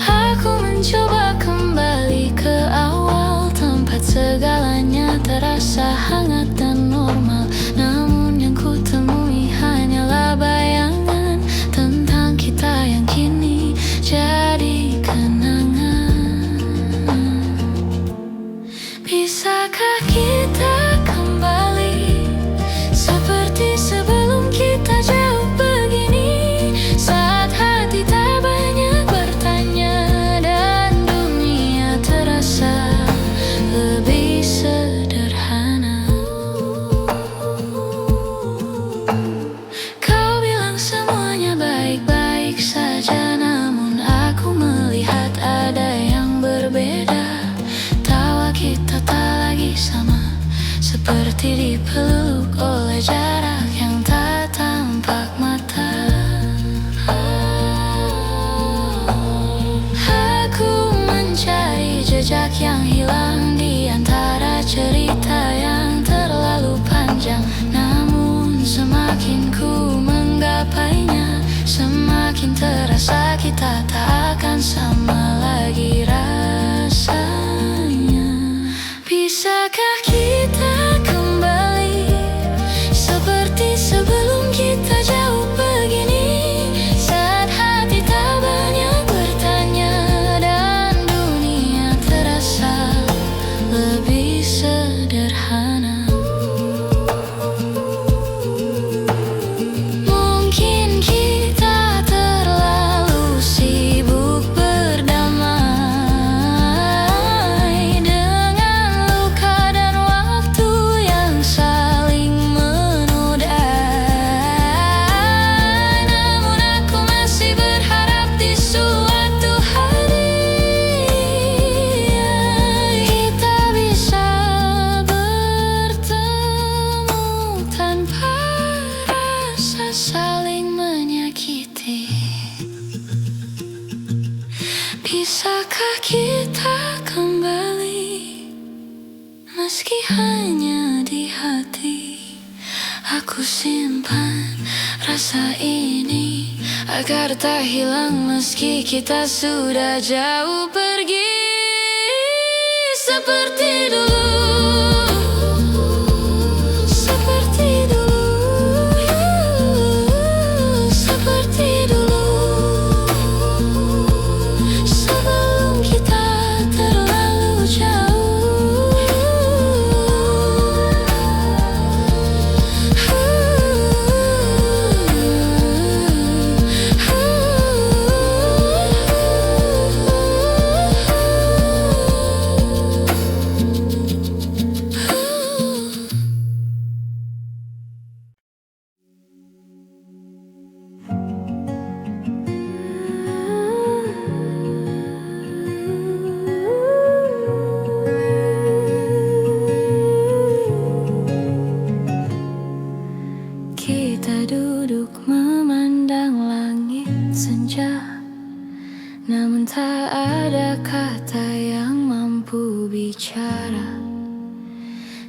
Aku mencoba kembali ke awal, tempat segalanya terasa hangat dan normal. Namun yang ku temui hanyalah bayangan tentang kita yang kini jadi seperti dipeluk oleh jarak yang tak tampak mata. Aku mencari jejak yang hilang di antara cerita yang terlalu panjang. Namun semakin ku menggapainya, semakin terasa kita tak akan sama lagi rasanya. Bisakah kita kembali seperti sebelum kita jauh begini, saat hati tak banyak bertanya dan dunia terasa lebih sederhana. Mungkin kita terlalu sibuk berdamai dengan luka dan waktu yang saling menodai. Namun aku masih berharap di suatu hari kita bisa bertemu tanpa rasa saling menyakiti. Bisakah kita kembali, meski hanya di hati? Aku simpan rasa ini agar tak hilang meski kita sudah jauh pergi. Seperti dulu, seperti dulu, seperti dulu, sebelum kita terlalu jauh. Kita duduk memandang langit senja, namun tak ada kata yang mampu bicara.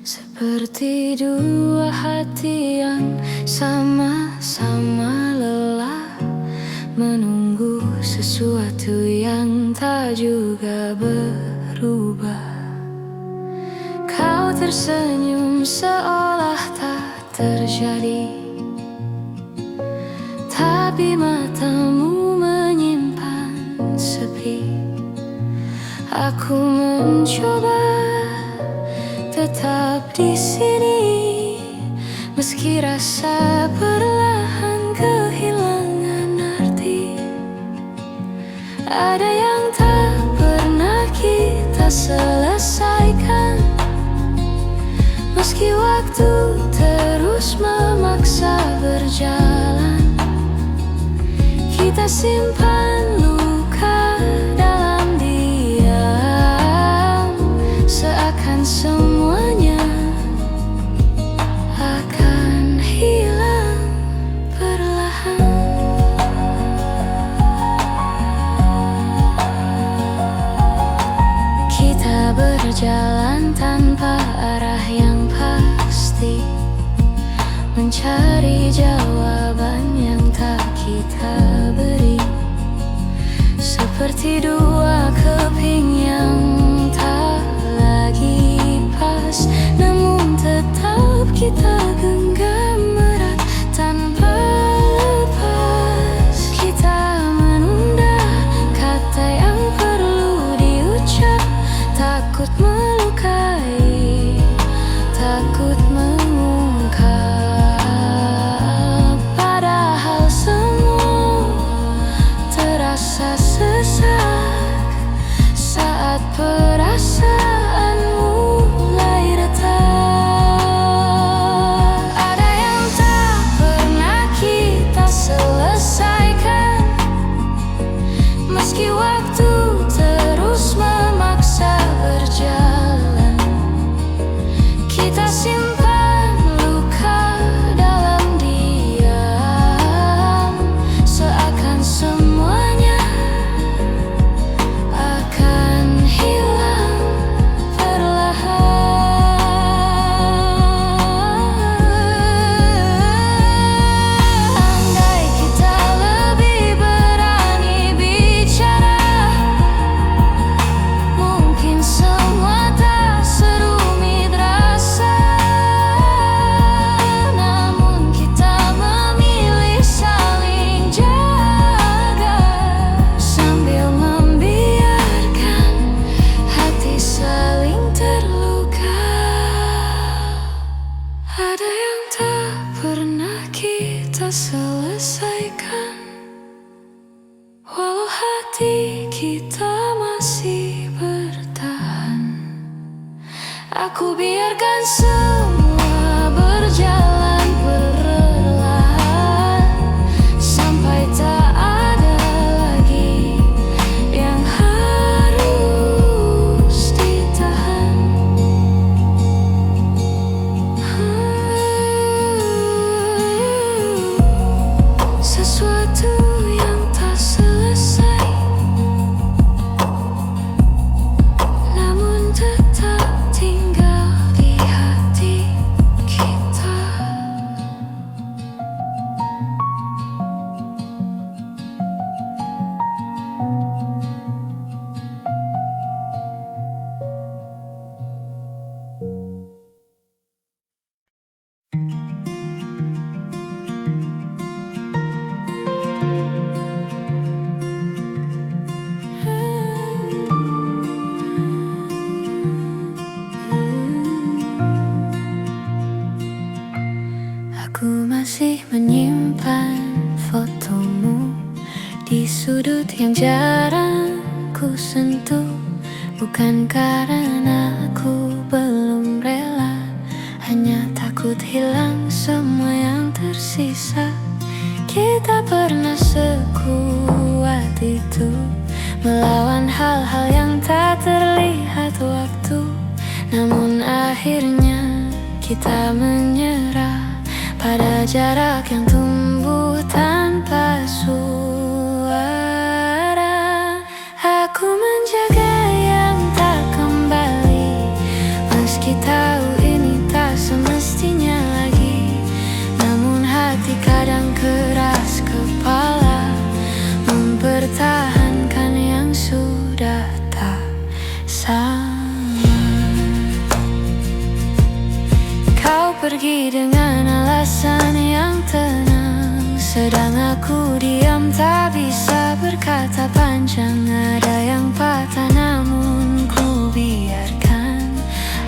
Seperti dua hati yang sama-sama lelah menunggu sesuatu yang tak juga berubah. Kau tersenyum seolah tak terjadi, tapi matamu menyimpan sepi. Aku mencoba tetap di sini, meski rasa perlahan kehilangan arti. Ada yang tak pernah kita selesaikan, meski waktu terus memaksa berjalan. Kita simpan luka dalam diam, seakan semuanya akan hilang perlahan. Kita berjalan tanpa arah yang pasti, mencari jawaban yang tak kita beri. Seperti dua keping yang tak lagi pas, namun tetap kita genggam erat tanpa lepas. Kita menunda kata yang perlu diucap, takut melukai, takut mengungkap. Padahal semua terasa sesak saat perasaan mulai retak. kita masih bertahan. Aku biarkan semua berjalan perlahan sampai tak ada lagi yang harus ditahan. Sesuatu yang tak selesai, namun tetap tinggal di hati kita. Aku masih menyimpan fotomu di sudut yang jarang ku sentuh. Bukan karena aku belum rela, hanya takut hilang semua yang tersisa. Kita pernah sekuat itu melawan hal-hal yang tak terlihat waktu. Namun akhirnya kita menyerah pada jarak yang tumbuh tanpa suara. Aku menjaga yang tak kembali, meski tahu ini tak semestinya lagi. Namun hati kadang keras kepala, mempertahankan yang sudah tak sama. Kau pergi dengan alasan yang tenang, sedang aku diam tak bisa berkata panjang. Ada yang patah namun ku biarkan,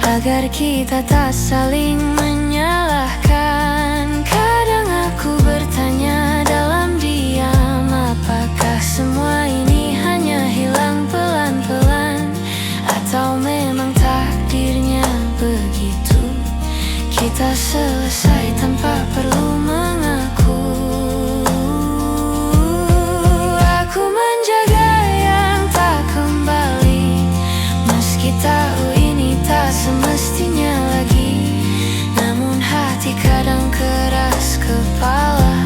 agar kita tak saling menyalahkan. Kadang aku bertanya dalam diam, apakah semua ini hanya hilang pelan-pelan, atau memang takdirnya begitu? Kita selesai tanpa perlu mengaku. Aku menjaga yang tak kembali, meski tahu ini tak semestinya lagi. Namun hati kadang keras kepala,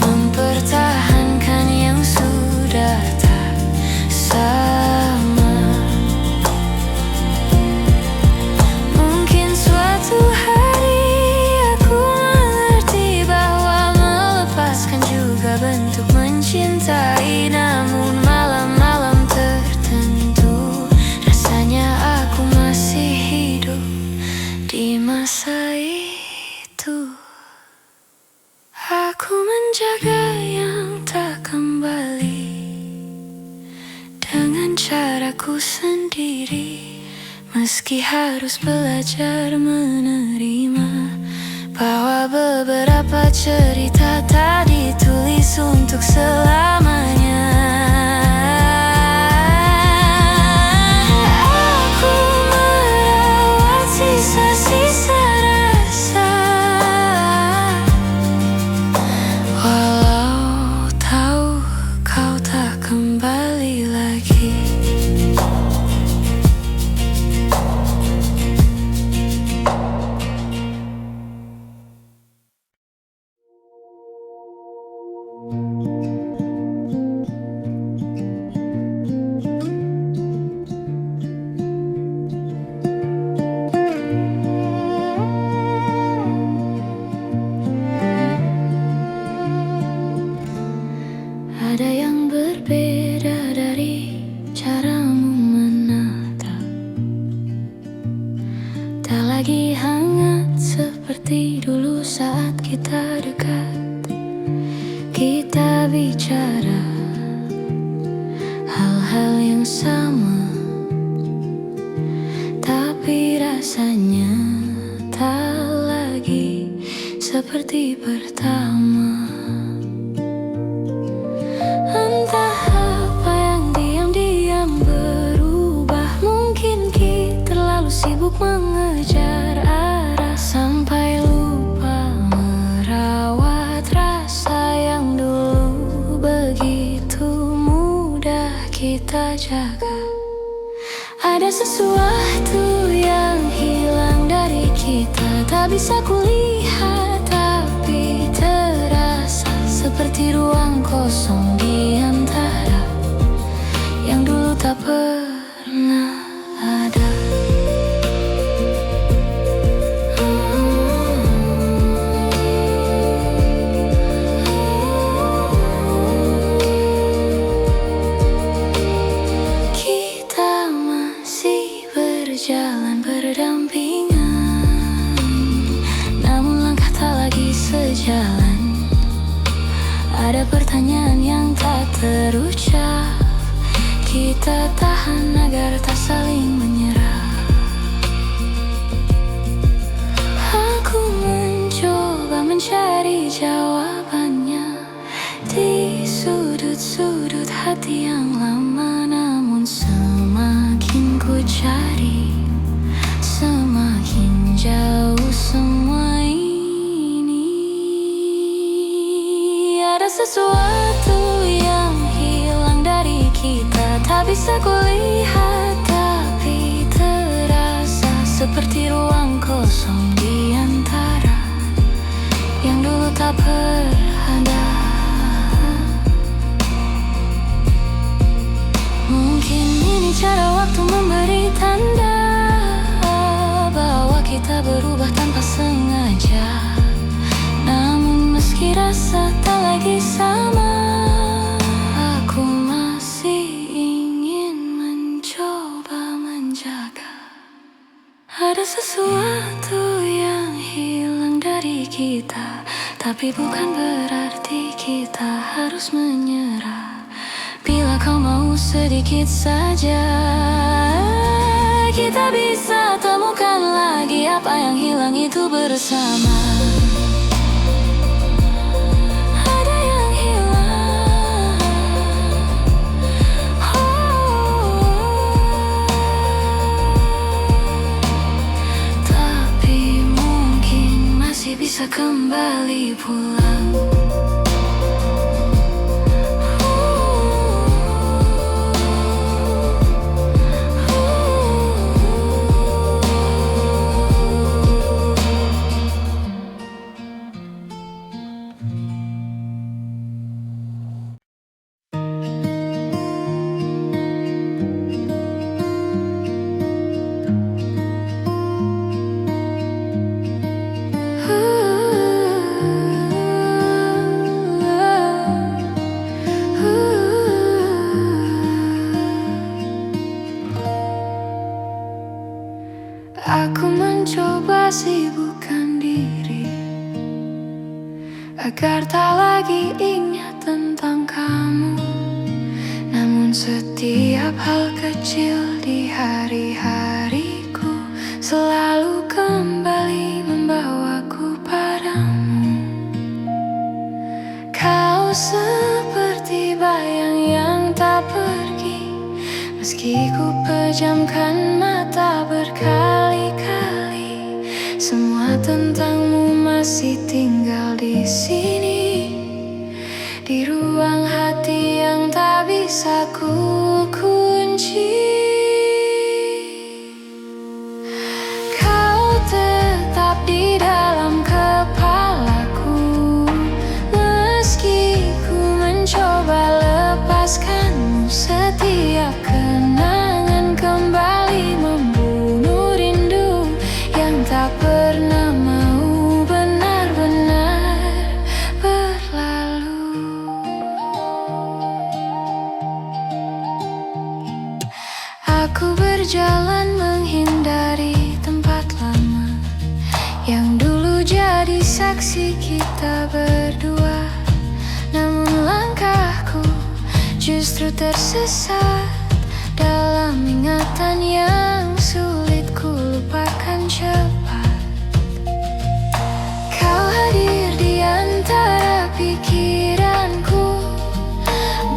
mempertahankan yang sudah tak sama. Mungkin suatu hari aku mengerti bahwa melepaskan juga bentuk mencintai. Namun malam-malam tertentu rasanya aku masih hidup di masa itu. Aku menjaga yang tak kembali dengan caraku sendiri, meski harus belajar menerima bahwa beberapa cerita tak ditulis untuk selamanya. Aku merawat sisa-sisa rasa, walau tahu kau tak kembali lagi. Ada yang berbeda dari caramu menatap, tak lagi hangat seperti dulu saat kita dekat. Kita bicara hal-hal yang sama, tapi rasanya tak lagi seperti pertama. Entah apa yang diam di berjaga. Ada sesuatu yang hilang dari kita, tak bisa kulihat tapi terasa seperti ruang kosong di antara yang dulu tak pernah ada. Berjalan berdampingan, namun langkah tak lagi sejalan. Ada pertanyaan yang tak terucap, kita tahan agar tak saling menyerah. Aku mencoba mencari jawabannya di sudut-sudut hati yang lama, namun semakin ku cari, semakin jauh semua ini. Ada sesuatu yang hilang dari kita, tak bisa kulihat tapi terasa seperti ruang kosong di antara yang dulu tak berada. Mungkin ini cara waktu memberi tanda bahwa kita berubah tanpa sengaja. Namun meski rasa tak lagi sama, aku masih ingin mencoba menjaga. Ada sesuatu yang hilang dari kita, tapi bukan berarti kita harus menyerah. Bila kau mau sedikit saja, kita bisa temukan lagi apa yang hilang itu bersama. Ada yang hilang, tapi mungkin masih bisa kembali pulang. Aku mencoba sibukkan diri agar tak lagi ingat tentang kamu. Namun setiap hal kecil di hari-hariku selalu kembali membawaku padamu. Kau seperti bayang yang tak pergi, meski ku pejamkan mata berkali-kali. Semua tentangmu masih tinggal di sini, di ruang hati yang tak bisa ku kunci. Kau tetap di dalam kepalaku, meski ku mencoba lepaskanmu. Setiap kenangan kembali membunuh rindu yang tak pernah mau benar-benar berlalu. Aku berjalan menghindari tempat lama yang dulu jadi saksi kita berdua. Namun langkahku justru tersesat dalam ingatan yang sulit ku lupakan cepat. Kau hadir di antara pikiranku,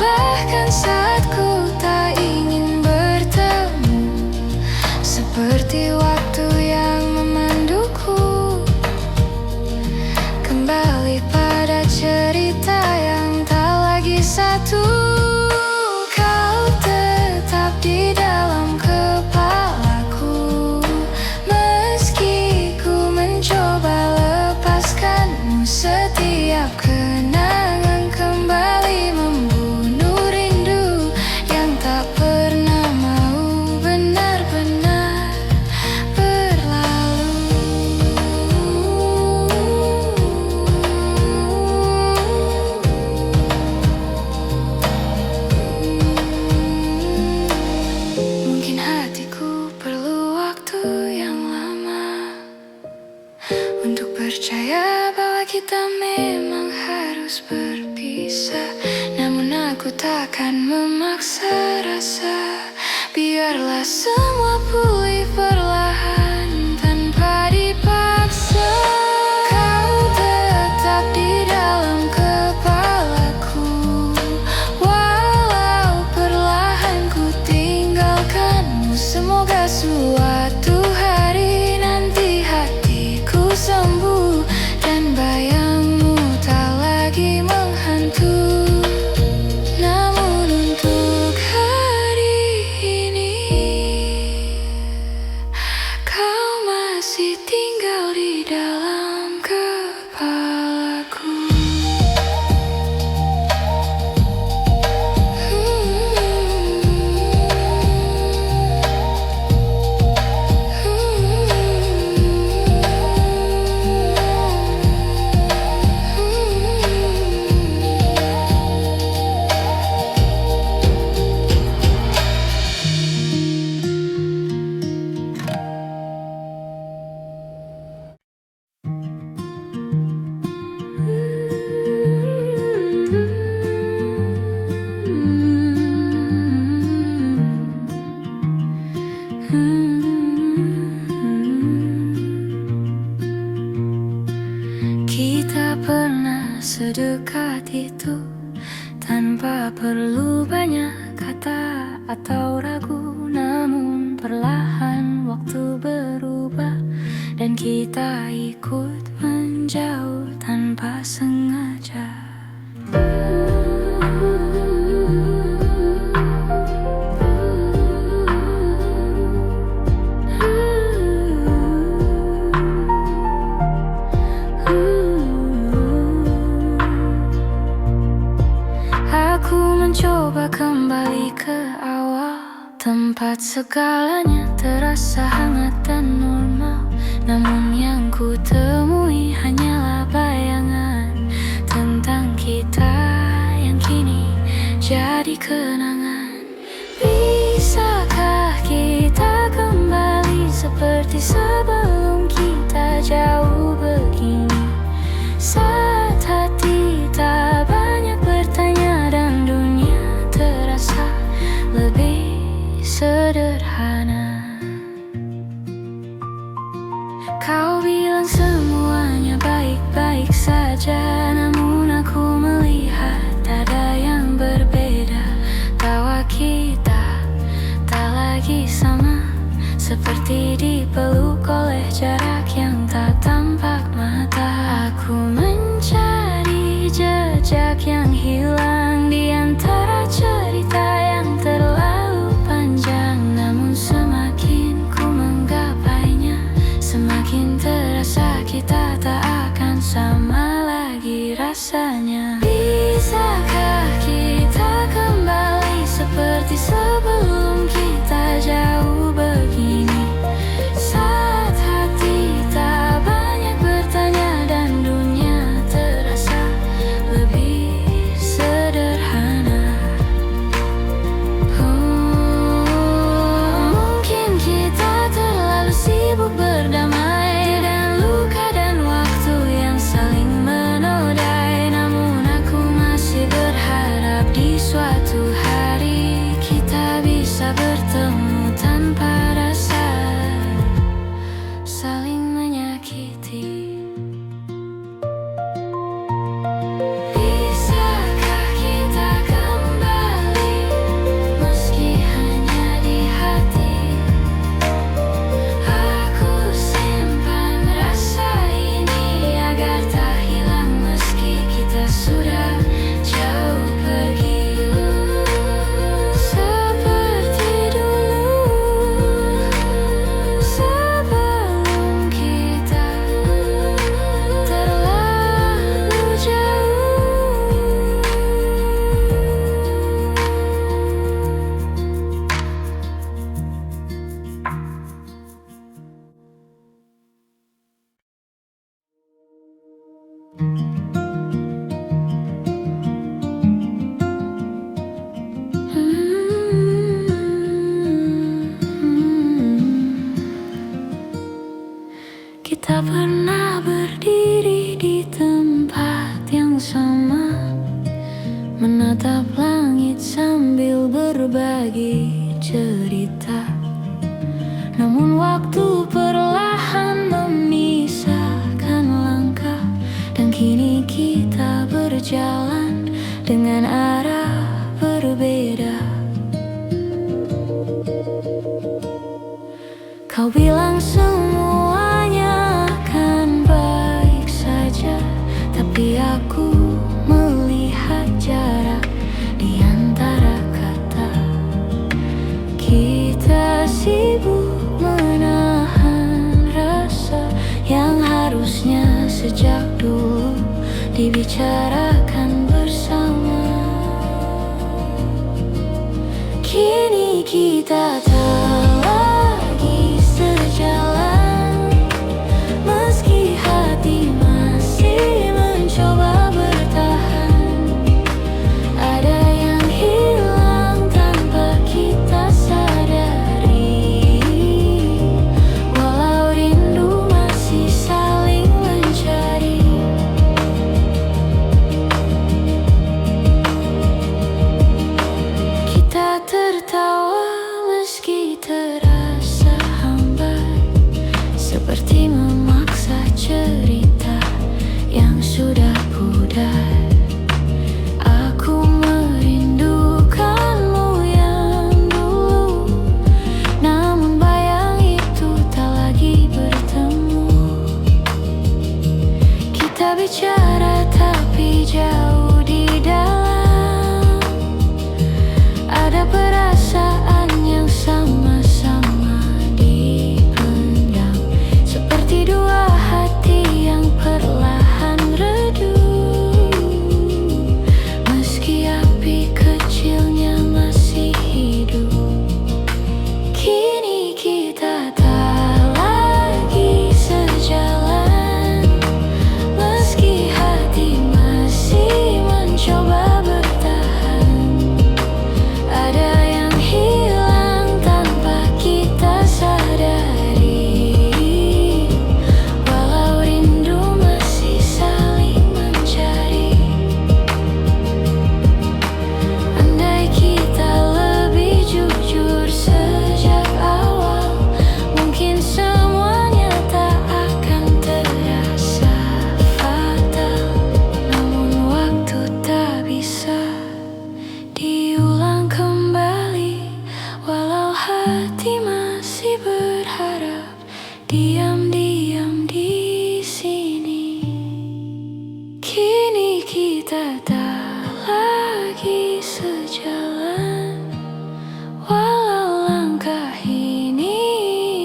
bahkan saat ku tak ingin bertemu. Seperti waktu yang memanduku kembali pada cerita yang tak lagi satu. Kau tetap Ku takkan memaksa rasa, biarlah semua pulih perlahan tanpa dipaksa. Kau tetap di dalam kepalaku, walau perlahan ku tinggalkanmu. Semoga suatu hari nanti hatiku sembuh dan bayangmu tak lagi menghantui. Masih tinggal di dalam kepalaku. Kita pernah sedekat itu, tanpa perlu banyak kata atau ragu. Namun perlahan waktu berubah dan kita ikut menjauh tanpa sengaja. Aku mencoba kembali ke awal, tempat segalanya terasa hangat dan normal. Namun yang ku temui hanyalah bayangan tentang kita yang kini jadi kenangan. Bisakah kita kembali seperti sebelum kita jauh begini? Saat hati tak banyak bertanya dan dunia terasa lebih sederhana. Kau bilang semuanya baik-baik saja, namun aku melihat ada yang berbeda. Tawa kita tak lagi sama, seperti dipeluk oleh jarak yang tak tampak mata. Aku mencari jejak yang hilang di antara cerita yang terlalu panjang. Namun semakin ku menggapainya, semakin terasa kita tak akan sama lagi rasanya. Bisakah kita kembali seperti sebelum kita jauh begini? Saat hati tak banyak bertanya dan dunia terasa lebih sederhana. Mungkin kita terlalu sibuk berdamai dengan luka dan waktu yang saling menodai. Namun aku masih berharap di suatu hari kita bisa bertemu tanpa rasa saling menyakiti. Bisakah kita kembali meski hanya di hati? Aku simpan rasa ini agar tak hilang meski kita sudah jauh pergi. langit sambil berbagi cerita. Namun waktu perlahan memisahkan langkah, dan kini kita berjalan dengan arah berbeda. Kau bilang semuanya akan baik saja, tapi aku melihat jarak di antara kata. Kita sibuk menahan rasa yang harusnya sejak dulu dibicarakan bersama. Kini kita tak lagi sejalan, meski hati masih mencoba bertahan. Ada yang hilang tanpa kita sadari, walau rindu masih saling mencari. Kita tertawa meski terasa hambar, seperti memaksa cerita yang sudah pudar. Aku merindukanmu yang dulu, namun bayang itu tak lagi bertemu. Kita bicara tapi jauh di dalam, ada perasaan yang sama-sama dipendam, seperti dua hati yang perlahan redup, meski api kecilnya masih hidup. Kini kita tak lagi sejalan, meski hati masih mencoba bertahan. Ada yang hilang tanpa kita sadari, walau rindu masih saling mencari. Andai kita lebih jujur sejak awal, mungkin semuanya tak akan terasa fatal. Namun waktu tak bisa diulang kembali, walau hati masih berharap diam-diam di sini. Kini kita tak lagi sejalan, walau langkah ini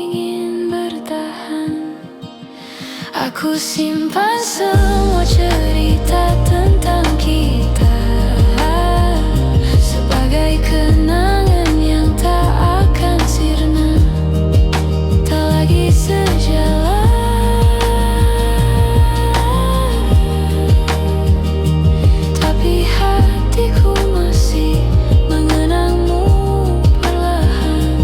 ingin bertahan. Aku simpan semua cerita tentang kita sebagai kenangan yang tak akan sirna. Tak lagi sejalan, tapi hatiku masih mengenangmu perlahan.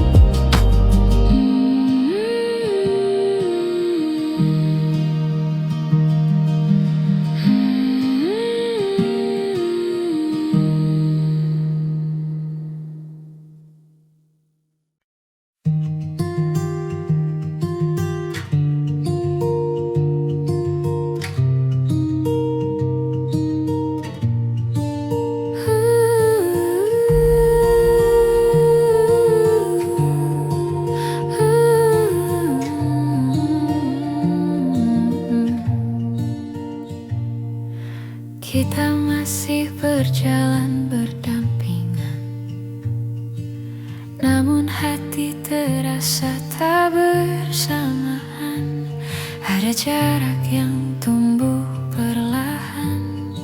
Kita masih berjalan berdampingan, namun hati terasa tak bersamaan. Ada jarak yang tumbuh perlahan,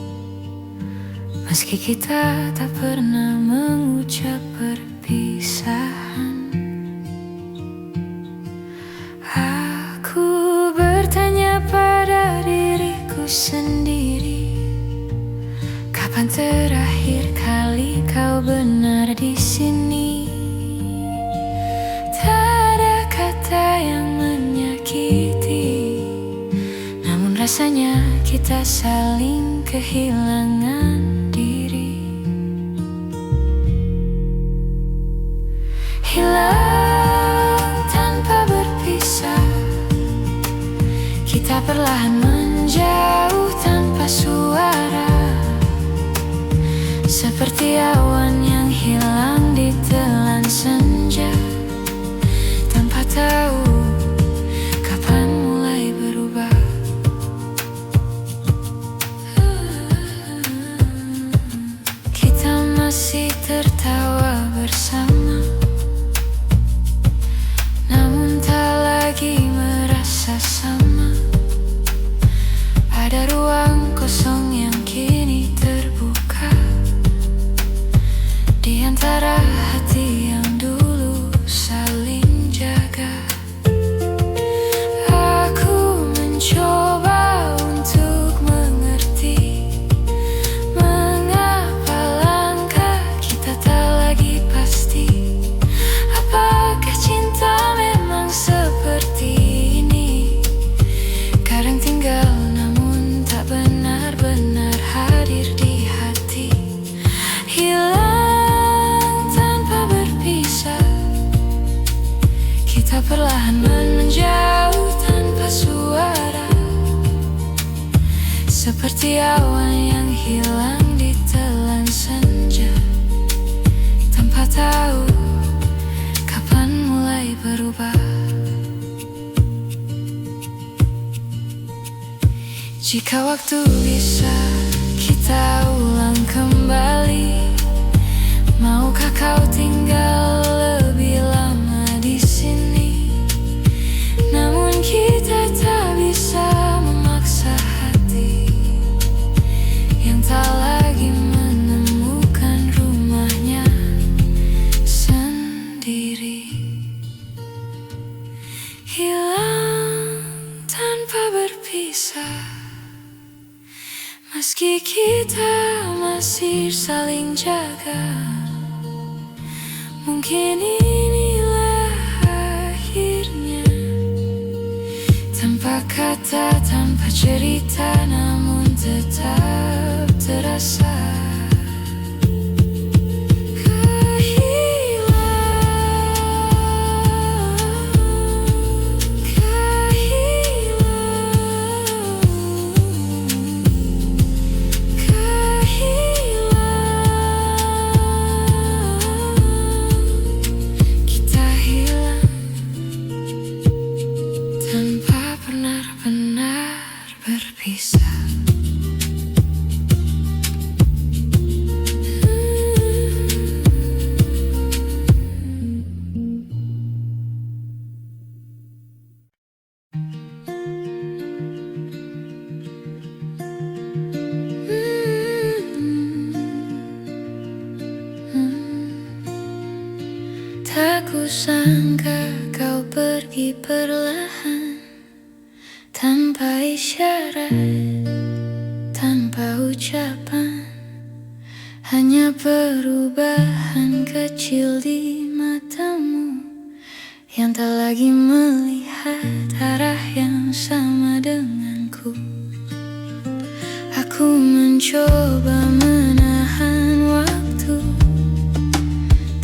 meski kita tak pernah mengucap perpisahan. Aku bertanya pada diriku sendiri, kapan terakhir kali kau benar di sini? Tak ada kata yang menyakiti, namun rasanya kita saling kehilangan diri. perlahan menjauh tanpa suara, seperti awan yang hilang di telan senja, tanpa tahu kapan mulai berubah. Kita masih tertawa bersama, namun tak lagi merasa sama. Ada ruang kosong yang kini terbuka di antara hati yang dulu saling jaga. Aku mencoba untuk mengerti mengapa langkah kita tak lagi pasti. Apakah cinta memang seperti ini? Kadang tinggal namun tak benar-benar hadir di hati. Hilang tanpa berpisah, kita perlahan menjauh tanpa suara, seperti awan yang hilang di telan senja, tanpa tahu kapan mulai berubah. Jika waktu bisa kita ulang kembali, maukah kau tinggal lebih lama di sini? Namun kita tak bisa memaksa hati yang tak lagi menemukan rumahnya sendiri. Hilang tanpa berpisah, meski kita masih saling jaga. Mungkin inilah akhirnya, tanpa kata, tanpa cerita, namun tetap terasa. Tanpa benar-benar berpisah. Tak kusangka kau pergi perlahan, tanpa isyarat, tanpa ucapan. Hanya perubahan kecil di matamu yang tak lagi melihat arah yang sama denganku. Aku mencoba menahan waktu,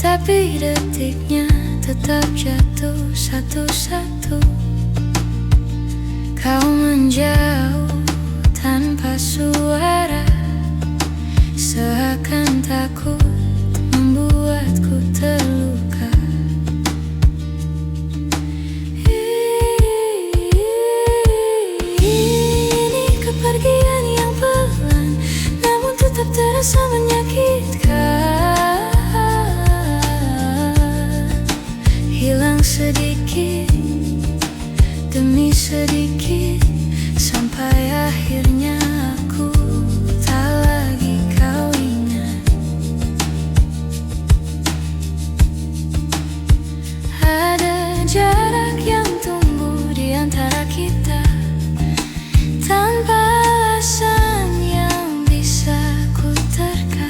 tapi detiknya tetap jatuh satu-satu. Kau menjauh tanpa suara, seakan takut membuatku terluka. Ini kepergian yang pelan, namun tetap terasa menyakitkan. Hilang sedikit demi sedikit, sampai akhirnya aku tak lagi kau ingat. Ada jarak yang tumbuh di antara kita, tanpa alasan yang bisa ku terka.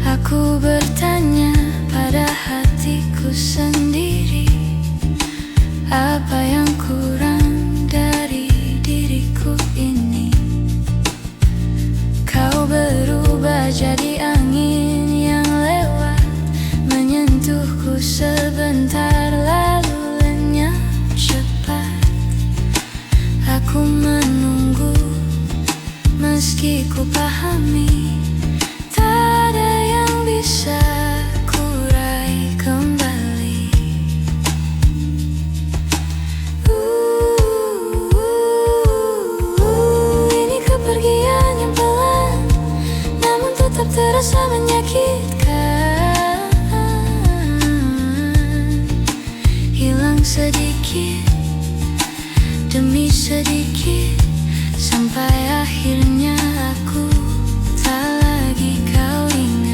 Aku bertanya pada hatiku sendiri, apa yang kurang dari diriku ini? Kau berubah jadi angin yang lewat, menyentuhku sebentar lalu lenyap cepat. Aku bisa ku raih kembali. Ini kepergian yang pelan, namun tetap terasa menyakitkan. Hilang sedikit demi sedikit, sampai akhirnya aku tak lagi kau ingat.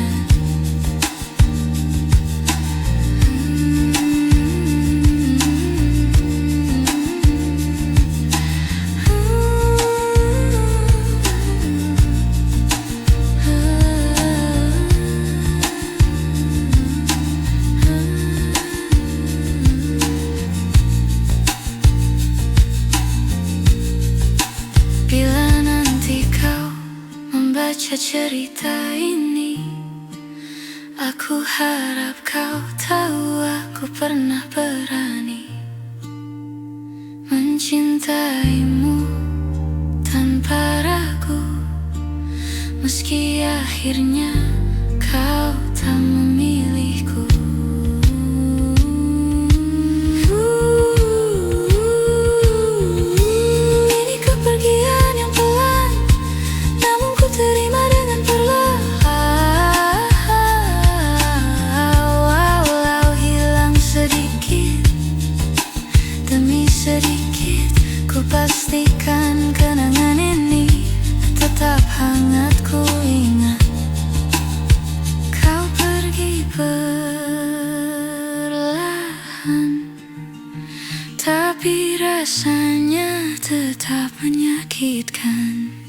Bila nanti kau membaca cerita ini, aku harap kau tahu aku pernah berani mencintaimu tanpa ragu, meski akhirnya kau tak memilihku. Ini kepergian yang pelan, namun ku terima dengan perlahan. Walau hilang sedikit demi sedikit, ku pastikan kenangan ini tetap hangat ku ingat. Kau pergi perlahan, tapi rasanya tetap menyakitkan.